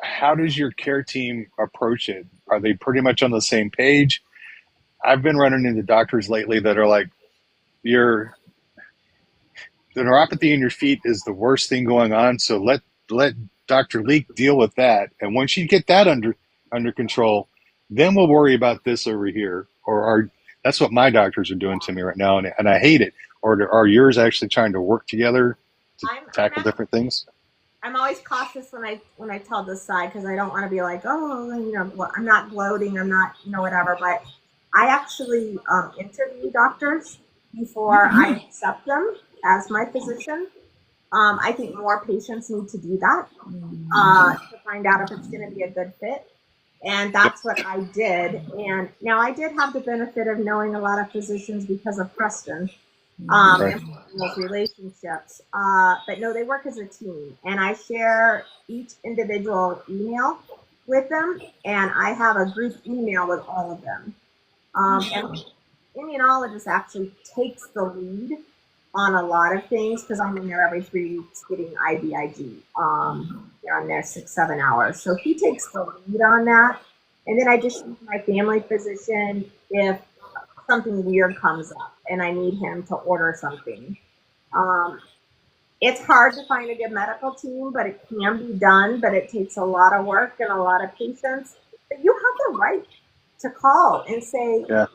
How does your care team approach it? Are they pretty much on the same page? I've been running into doctors lately that are like, the neuropathy in your feet is the worst thing going on, so let Dr. Leak deal with that. And once you get that under control, then we'll worry about this over here. That's what my doctors are doing to me right now, and I hate it. Or are yours actually trying to work together to tackle different things? I'm always cautious when I tell this side, because I don't want to be like, I'm not gloating, I'm not, whatever. But I actually interview doctors before I accept them as my physician. I think more patients need to do that to find out if it's going to be a good fit. And that's what I did. And now I did have the benefit of knowing a lot of physicians because of Preston. And those relationships. But no, they work as a team. And I share each individual email with them. And I have a group email with all of them. And immunologist actually takes the lead on a lot of things because I'm in there every 3 weeks getting IVIG. They're on there 6-7 hours. So he takes the lead on that. And then I just use my family physician if something weird comes up and I need him to order something. It's hard to find a good medical team, but it can be done. But it takes a lot of work and a lot of patience. But you have the right to call and say, Yeah.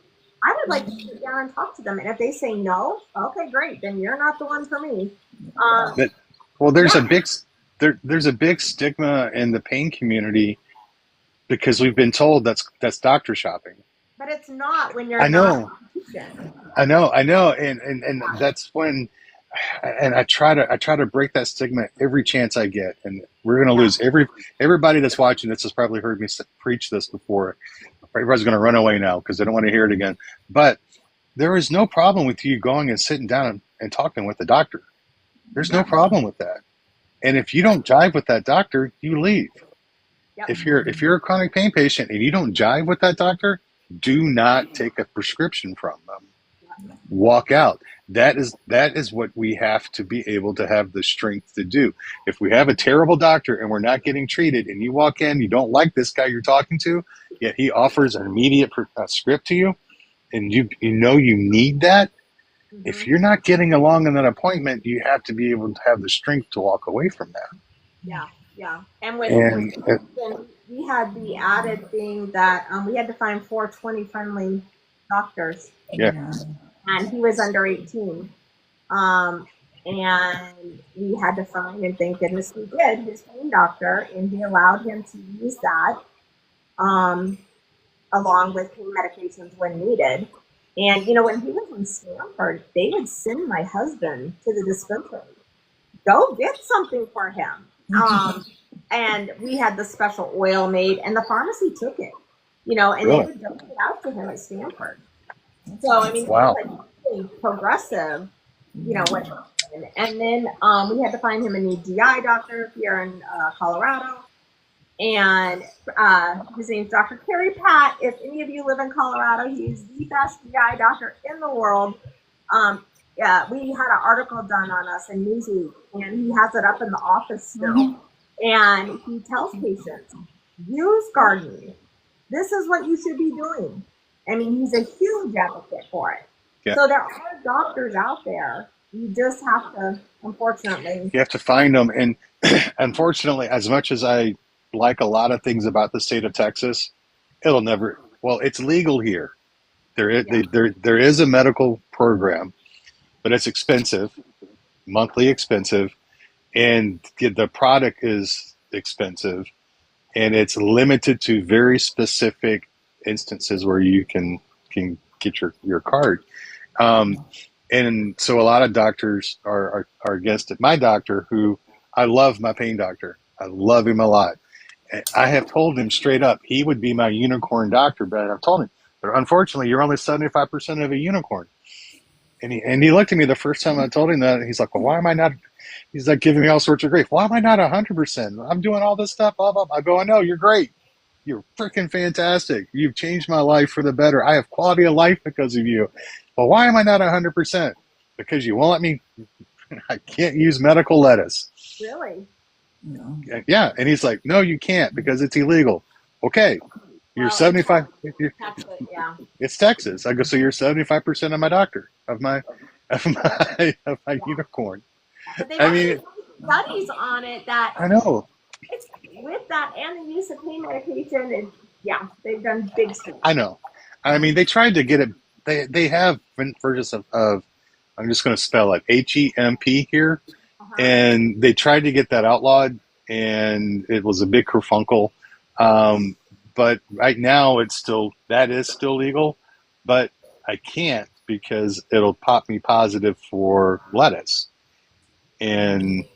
I would like to sit down and talk to them. And if they say no, okay, great. Then you're not the one for me. Well, there's Yeah. a big there's a big stigma in the pain community because we've been told that's doctor shopping. But it's not when you're I know. not a physician. I know, and that's when, and I try to break that stigma every chance I get, and we're gonna lose everybody that's watching this has probably heard me preach this before. Everybody's gonna run away now because they don't want to hear it again. But there is no problem with you going and sitting down and talking with the doctor. There's no problem with that. And if you don't jive with that doctor, you leave. Yep. If you're a chronic pain patient and you don't jive with that doctor, do not take a prescription from them. Walk out. That is what we have to be able to have the strength to do. If we have a terrible doctor and we're not getting treated, and you walk in, you don't like this guy you're talking to, yet he offers an immediate script to you, and you know you need that. Mm-hmm. If you're not getting along in that appointment, you have to be able to have the strength to walk away from that. Yeah. And with we had the added thing that we had to find 420 friendly doctors. Yeah. And he was under 18. And we had to find, and thank goodness we did, his pain doctor, and he allowed him to use that along with pain medications when needed. And, when he was in Stanford, they would send my husband to the dispensary. Go get something for him. And we had the special oil made, and the pharmacy took it, and they would donate it out to him at Stanford. So, wow. It was like really progressive, what happened. And then we had to find him a new GI doctor here in Colorado. And his name's Dr. Kerry Pat. If any of you live in Colorado, he's the best GI doctor in the world. We had an article done on us in Newsweek, and he has it up in the office still. Mm-hmm. And he tells patients, use gardening. This is what you should be doing. He's a huge advocate for it. Yeah. So there are doctors out there. You just have to, unfortunately. You have to find them. And unfortunately, as much as I like a lot of things about the state of Texas, it's legal here. There is a medical program, but it's expensive, monthly expensive, and the product is expensive, and it's limited to very specific instances where you can get your card. And so a lot of doctors are against it. My doctor, who I love, my pain doctor, I love him a lot. I have told him straight up he would be my unicorn doctor, but I've told him, but unfortunately, you're only 75% of a unicorn. And he looked at me the first time I told him that, and he's like, well, why am I not? He's like giving me all sorts of grief. Why am I not 100%? I'm doing all this stuff, blah, blah, blah. I go, I know, you're great. You're freaking fantastic. You've changed my life for the better. I have quality of life because of you. But why am I not 100%? Because you won't let me. I can't use medical lettuce. Really? No. Yeah, and he's like, no, you can't because it's illegal. Okay, you're 75. Yeah. It's Texas. I go, so you're 75% of my doctor, of my unicorn. But they studies on it that I know. It's with that and the use of pain medication, and they've done big studies. I know. They tried to get it. They have versions of I'm just going to spell it HEMP here. And they tried to get that outlawed, and it was a big kerfunkle. But right now, that is still legal, but I can't because it'll pop me positive for lettuce, and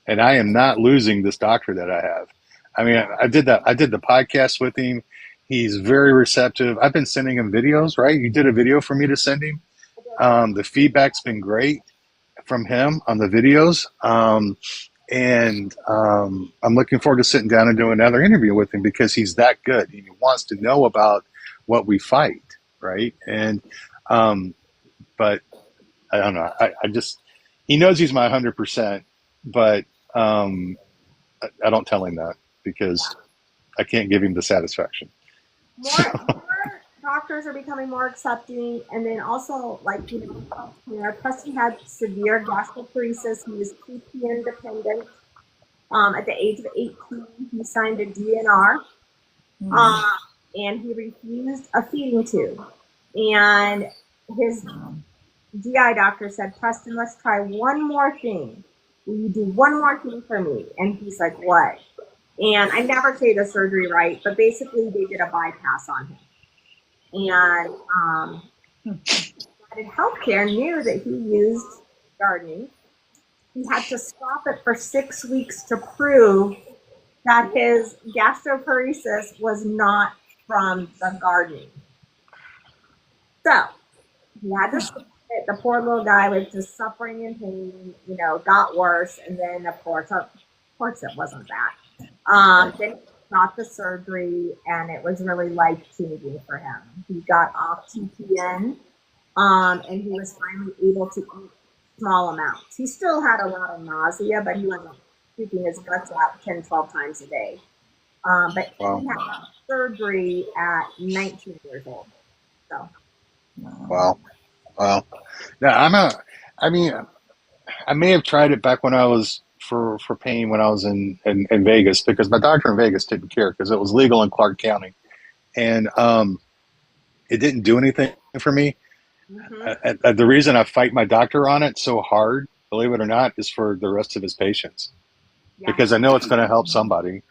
I am not losing this doctor that I have. I did the podcast with him. He's very receptive. I've been sending him videos. Right, you did a video for me to send him. The feedback's been great from him on the videos. And I'm looking forward to sitting down and doing another interview with him because he's that good. He wants to know about what we fight, right? And but I don't know. He knows he's my 100%, but I don't tell him that because I can't give him the satisfaction. More doctors are becoming more accepting, and then also, Preston had severe gastroparesis. He was PPN dependent. At the age of 18, he signed a DNR. and he refused a feeding tube. And his GI doctor said, Preston, let's try one more thing. Will you do one more thing for me? And he's like, what? And I never say the surgery right, but basically they did a bypass on him. And United Healthcare knew that he used gardening. He had to stop it for 6 weeks to prove that his gastroparesis was not from the gardening. So he had to stop it. The poor little guy was just suffering in pain, you know, got worse. And then, of course it wasn't that. Then he got the surgery, and it was really life-changing for him. He got off TPN, and he was finally able to eat small amounts. He still had a lot of nausea, but he wasn't puking his guts out 10, 12 times a day. But he had surgery at 19 years old. So. Wow. Now I may have tried it back when I was for pain when I was in Vegas, because my doctor in Vegas didn't care because it was legal in Clark County, and it didn't do anything for me. Mm-hmm. The reason I fight my doctor on it so hard, believe it or not, is for the rest of his patients, because I know it's going to help somebody,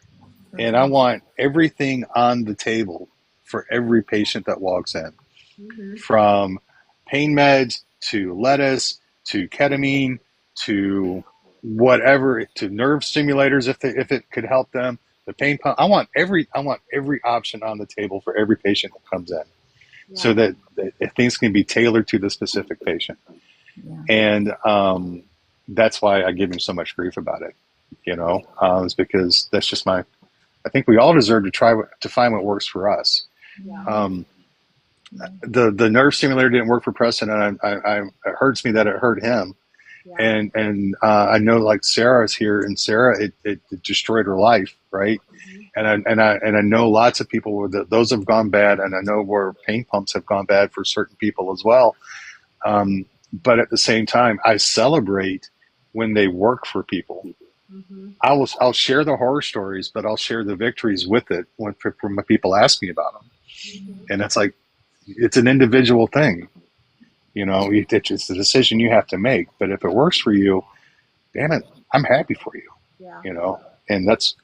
and I want everything on the table for every patient that walks in, from pain meds to lettuce to ketamine to whatever, to nerve stimulators if it could help them, the pain pump. I want every option on the table for every patient that comes in, so that things can be tailored to the specific patient. And that's why I give him so much grief about it. You know, it's because that's just I think we all deserve to try to find what works for us. The nerve stimulator didn't work for Preston, and it hurts me that it hurt him. And I know, like, Sarah's here, and Sarah, it destroyed her life, right? And I know lots of people where those have gone bad, and I know where pain pumps have gone bad for certain people as well. But at the same time, I celebrate when they work for people. I'll share the horror stories, but I'll share the victories with it when people ask me about them. And it's like, it's an individual thing. You know, it's a decision you have to make. But if it works for you, damn it, I'm happy for you. You know, and that's,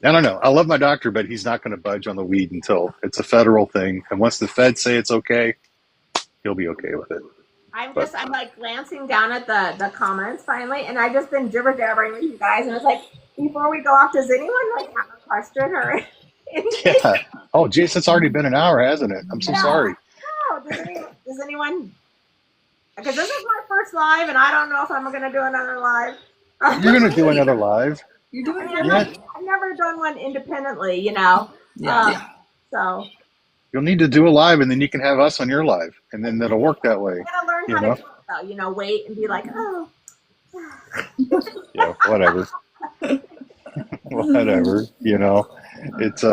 I don't know. I love my doctor, but he's not going to budge on the weed until it's a federal thing. And once the feds say it's okay, he'll be okay with it. I'm like glancing down at the comments finally, and I've just been jibber jabbering with you guys, and it's like, before we go off, does anyone like have a question or anything? Yeah. Oh, geez, it's already been an hour, hasn't it? I'm so sorry. No, does anyone? Because this is my first live, and I don't know if I'm going to do another live. You're going to do another live. You're doing I've never done one independently, you know. So you'll need to do a live, and then you can have us on your live, and then that'll work that way. You got to learn how to talk, though. You know, wait and be like, oh. Yeah, whatever. Whatever. You know, it's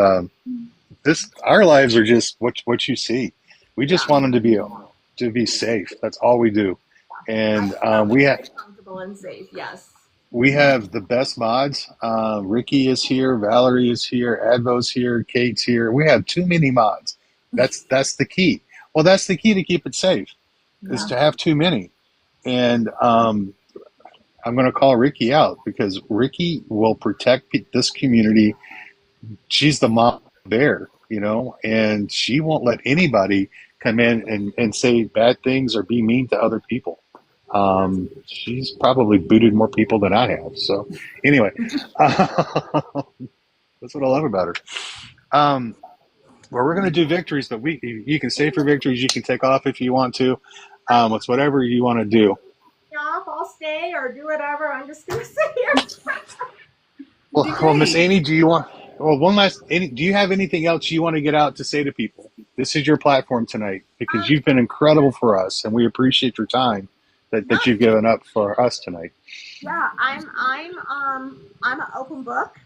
our lives are just what you see. We just want them to be safe. That's all we do. And we have comfortable and safe. Yes. We have the best mods. Ricky is here, Valerie is here, Advo's here, Kate's here. We have too many mods. That's the key. Well, that's the key to keep it safe, is to have too many. And I'm going to call Ricky out, because Ricky will protect this community. She's the mom bear, you know, and she won't let anybody come in and say bad things or be mean to other people. She's probably booted more people than I have. So anyway, that's what I love about her. Well, we're going to do victories, but you can stay for victories. You can take off if you want to. It's whatever you want to do. Off, I'll stay or do whatever. I'm just going to sit here. Well, Miss Amy, do you have anything else you want to get out to say to people? This is your platform tonight, because you've been incredible for us, and we appreciate your time that you've given up for us tonight. Yeah, I'm an open book,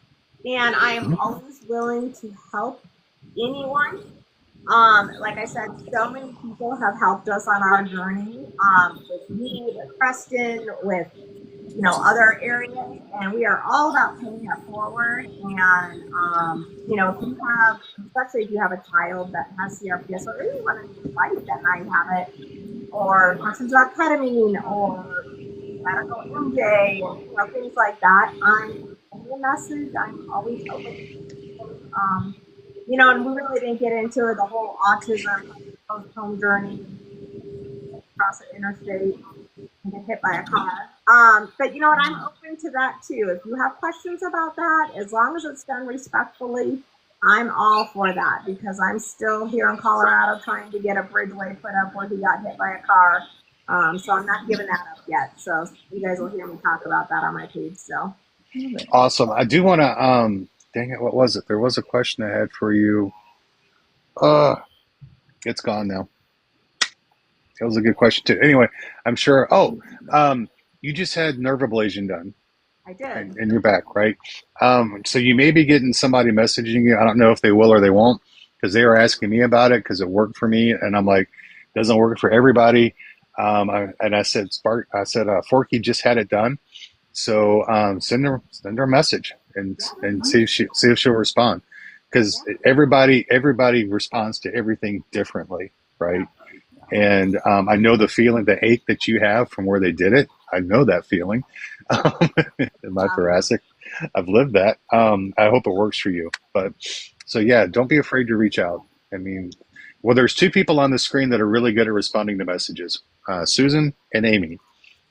and I am always willing to help anyone. Like I said, so many people have helped us on our journey. With me, with Preston, with other areas, and we are all about paying it forward. And if you have, especially if you have a child that has CRPS, or anyone in your life that might have it, or questions about ketamine or medical MJ, and things like that, I'm a message. I'm always open. And we really didn't get into the whole autism post-home journey across the interstate and get hit by a car. But you know what? I'm open to that too. If you have questions about that, as long as it's done respectfully, I'm all for that, because I'm still here in Colorado trying to get a bridgeway put up where he got hit by a car. So I'm not giving that up yet. So you guys will hear me talk about that on my page still. Awesome. I do want to, dang it, what was it? There was a question I had for you. It's gone now. It was a good question too. Anyway, I'm sure. You just had nerve ablation done. I did. In your back, right? So you may be getting somebody messaging you. I don't know if they will or they won't, because they were asking me about it because it worked for me, and I'm like, it doesn't work for everybody. I said, Forky just had it done, so send her a message and see if she'll respond, because everybody responds to everything differently, right? And I know the feeling, the ache that you have from where they did it. I know that feeling in my thoracic. I've lived that. I hope it works for you. But so yeah, don't be afraid to reach out. I mean, well, there's two people on the screen that are really good at responding to messages, Susan and Amy.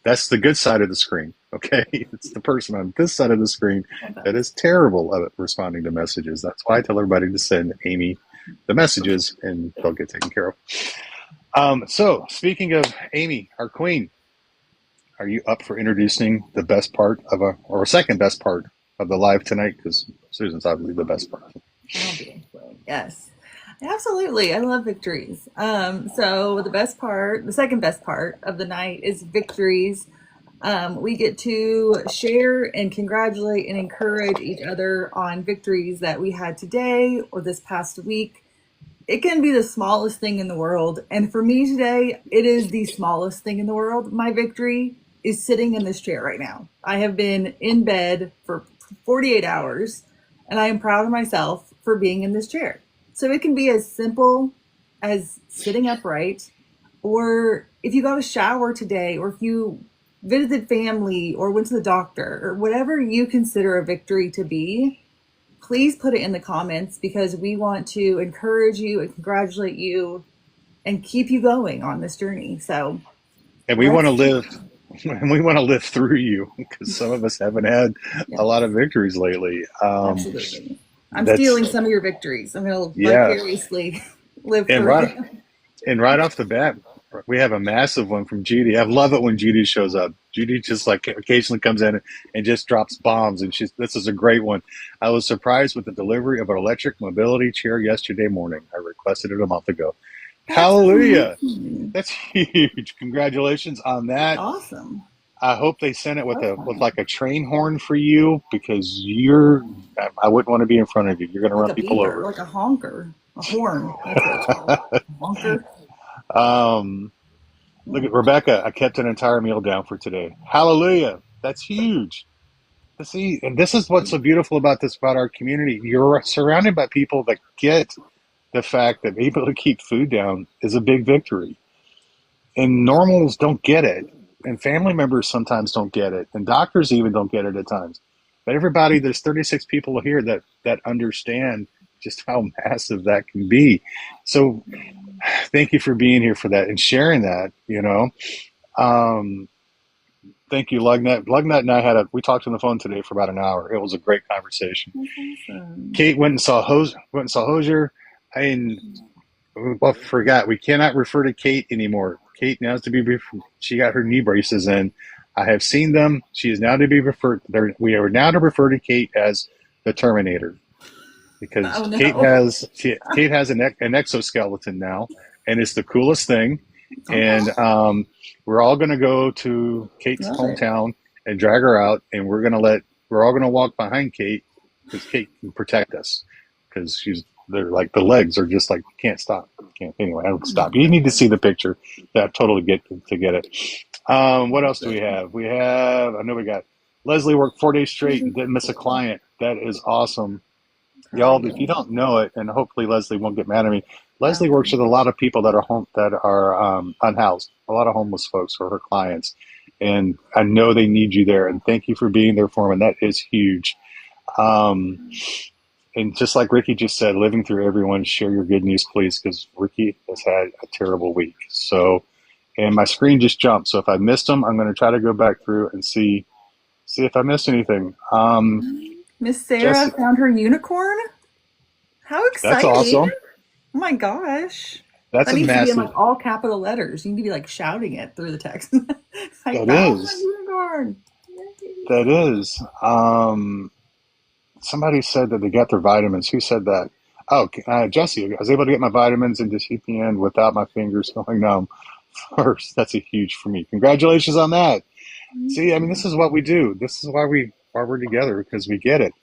That's the good side of the screen. Okay, it's the person on this side of the screen that is terrible at responding to messages. That's why I tell everybody to send Amy the messages, and they'll get taken care of. So speaking of Amy, our queen, are you up for introducing the best part of or second best part of the live tonight? Because Susan's obviously the best part. Yes, absolutely. I love victories. So the second best part of the night is victories. We get to share and congratulate and encourage each other on victories that we had today or this past week. It can be the smallest thing in the world. And for me today, it is the smallest thing in the world. My victory is sitting in this chair right now. I have been in bed for 48 hours, and I am proud of myself for being in this chair. So it can be as simple as sitting upright, or if you got a shower today, or if you visited family or went to the doctor, or whatever you consider a victory to be, please put it in the comments, because we want to encourage you and congratulate you and keep you going on this journey. So, and we want to live, and we want to live through you, because some of us haven't had a lot of victories lately. Absolutely. I'm stealing some of your victories. I'm going to vicariously live through you. And right off the bat, we have a massive one from Judy. I love it when Judy shows up. Judy just like occasionally comes in and just drops bombs. And this is a great one. I was surprised with the delivery of an electric mobility chair yesterday morning. I requested it a month ago. Hallelujah. That's huge. Congratulations on that. Awesome. I hope they sent it with like a train horn for you, because I wouldn't want to be in front of you. You're going to run people over. Like a honker. A horn. That's what it's called. Honker. Look at Rebecca. I kept an entire meal down for today. Hallelujah. That's huge. See, and this is what's so beautiful about our community. You're surrounded by people that get the fact that being able to keep food down is a big victory. And normals don't get it. And family members sometimes don't get it. And doctors even don't get it at times. But everybody, there's 36 people here that understand just how massive that can be. So thank you for being here for that and sharing that, Thank you, Lugnut. Lugnut and I we talked on the phone today for about an hour. It was a great conversation. Awesome. Kate went and saw Hosier. Forgot. We cannot refer to Kate anymore. Kate now has to be, she got her knee braces in. I have seen them. She is now to be referred, we are now to refer to Kate as the Terminator. Because Kate has an exoskeleton now, and it's the coolest thing. And we're all going to go to Kate's hometown and drag her out, and we're all going to walk behind Kate, because Kate can protect us, because they're like, the legs are just like, can't stop. Anyway, I don't stop. You need to see the picture. That totally get it. What else do we have? I know we got Leslie worked 4 days straight and didn't miss a client. That is awesome. Y'all, if you don't know it, and hopefully Leslie won't get mad at me, Leslie works with a lot of people that are unhoused, a lot of homeless folks for her clients. And I know they need you there. And thank you for being there for them. And that is huge. And just like Ricky just said, living through everyone, share your good news, please, because Ricky has had a terrible week. So, and my screen just jumped. So if I missed them, I'm going to try to go back through and see if I missed anything. Miss Sarah found her unicorn. How exciting! That's awesome. Oh my gosh. That's that needs massive. to be in like all capital letters. You need to be like shouting it through the text. That is. Unicorn. That is. Somebody said that they got their vitamins. Who said that? Oh, Jesse. I was able to get my vitamins into CPN without my fingers going numb first. That's a huge for me. Congratulations on that. See, I mean, this is what we do. This is why we're together, because we get it.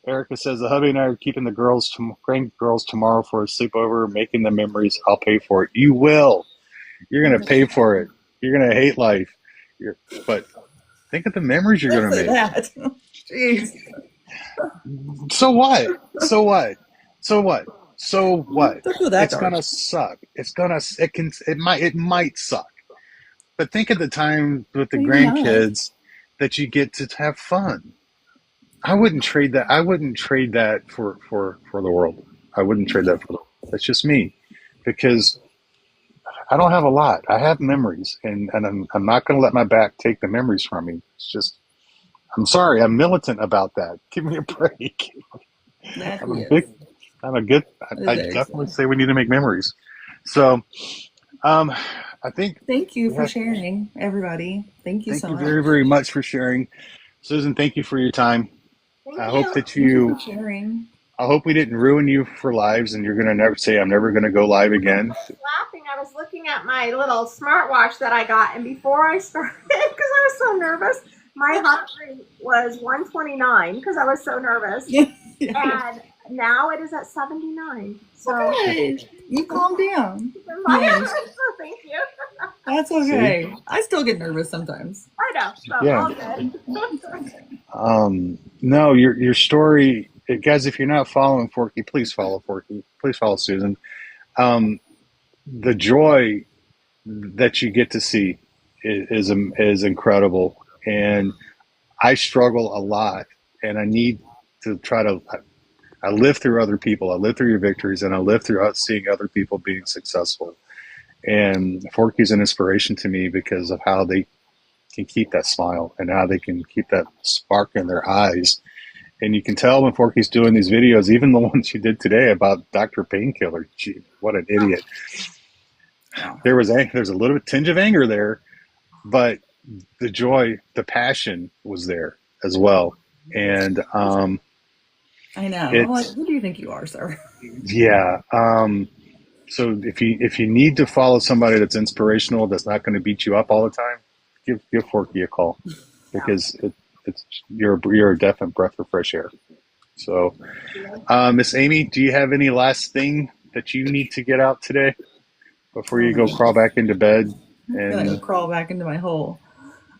Erica says the hubby and I are keeping the grandgirls tomorrow for a sleepover, making the memories. I'll pay for it. You will. You're gonna pay for it. You're gonna hate life. But think of the memories you're gonna make. That. Jeez. So what? So what? So what? So what? It's gonna suck. It might suck. But think of the time with the grandkids that you get to have fun. I wouldn't trade that. I wouldn't trade that for the world. I wouldn't trade that for the world. That's just me, because I don't have a lot. I have memories, and I'm not going to let my back take the memories from me. It's just, I'm sorry. I'm militant about that. Give me a break. I definitely say we need to make memories. So, I think. Thank you for sharing, everybody. Thank you so much. Thank you very, very much for sharing. Susan, thank you for your time. I hope that Thank you for sharing. I hope we didn't ruin you for lives, and you're going to never say, I'm never going to go live again. I was laughing. I was looking at my little smartwatch that I got, and before I started, because I was so nervous, my heart rate was 129 because I was so nervous. And now it is at 79. So you calm down. Thank you. That's okay. See? I still get nervous sometimes. I know. So all good. No, your story, guys. If you're not following Forky, please follow Forky. Please follow Susan. The joy that you get to see is incredible, and I struggle a lot, and I need to try to. I live through other people. I live through your victories, and I live through seeing other people being successful. And Forky's an inspiration to me because of how they can keep that smile and how they can keep that spark in their eyes. And you can tell when Forky's doing these videos, even the ones you did today about Dr. Painkiller. Gee, what an idiot. There's a little bit tinge of anger there, but the joy, the passion was there as well. And I know. I'm like, who do you think you are, sir? Yeah. So if you need to follow somebody that's inspirational, that's not going to beat you up all the time, give Forky a call, because you're a definite breath of fresh air. So, Miss Amy, do you have any last thing that you need to get out today before you go crawl back into bed? And crawl back into my hole.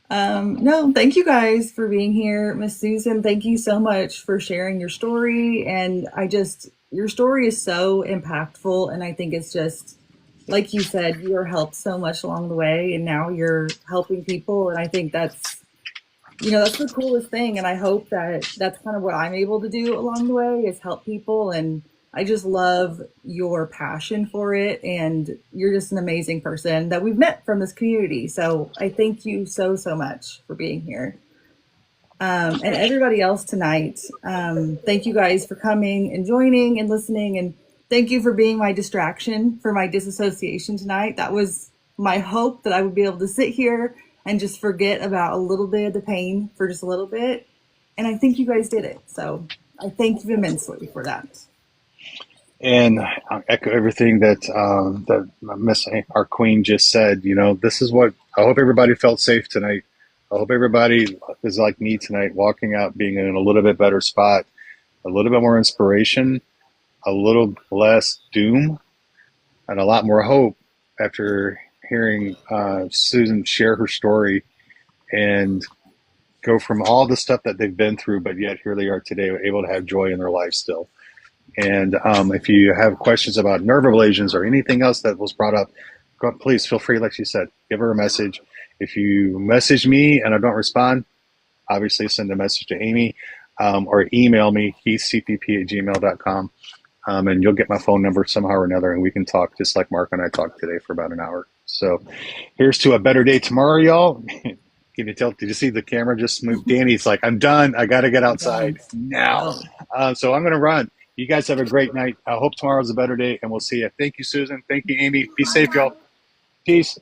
No, thank you guys for being here. Miss Susan, thank you so much for sharing your story. And your story is so impactful. And I think it's just, like you said, you were helped so much along the way, and now you're helping people. And I think that's the coolest thing. And I hope that's kind of what I'm able to do along the way, is help people. And I just love your passion for it. And you're just an amazing person that we've met from this community. So I thank you so, so much for being here. And everybody else tonight, thank you guys for coming and joining and listening. And thank you for being my distraction for my disassociation tonight. That was my hope, that I would be able to sit here and just forget about a little bit of the pain for just a little bit. And I think you guys did it. So I thank you immensely for that. And I echo everything that Miss our Queen just said. This is what I hope everybody felt safe tonight. I hope everybody is like me tonight, walking out being in a little bit better spot, a little bit more inspiration, a little less doom, and a lot more hope after hearing Susan share her story and go from all the stuff that they've been through, but yet here they are today, able to have joy in their life still. And if you have questions about nerve ablations or anything else that was brought up, please feel free, like she said, give her a message. If you message me and I don't respond, obviously send a message to Amy or email me, heathcpp@gmail.com. And you'll get my phone number somehow or another, and we can talk just like Mark and I talked today for about an hour. So here's to a better day tomorrow, y'all. Can you tell? Did you see the camera just move? Danny's like, I'm done. I got to get outside now. So I'm going to run. You guys have a great night. I hope tomorrow's a better day, and we'll see you. Thank you, Susan. Thank you, Amy. Be safe, y'all. Peace.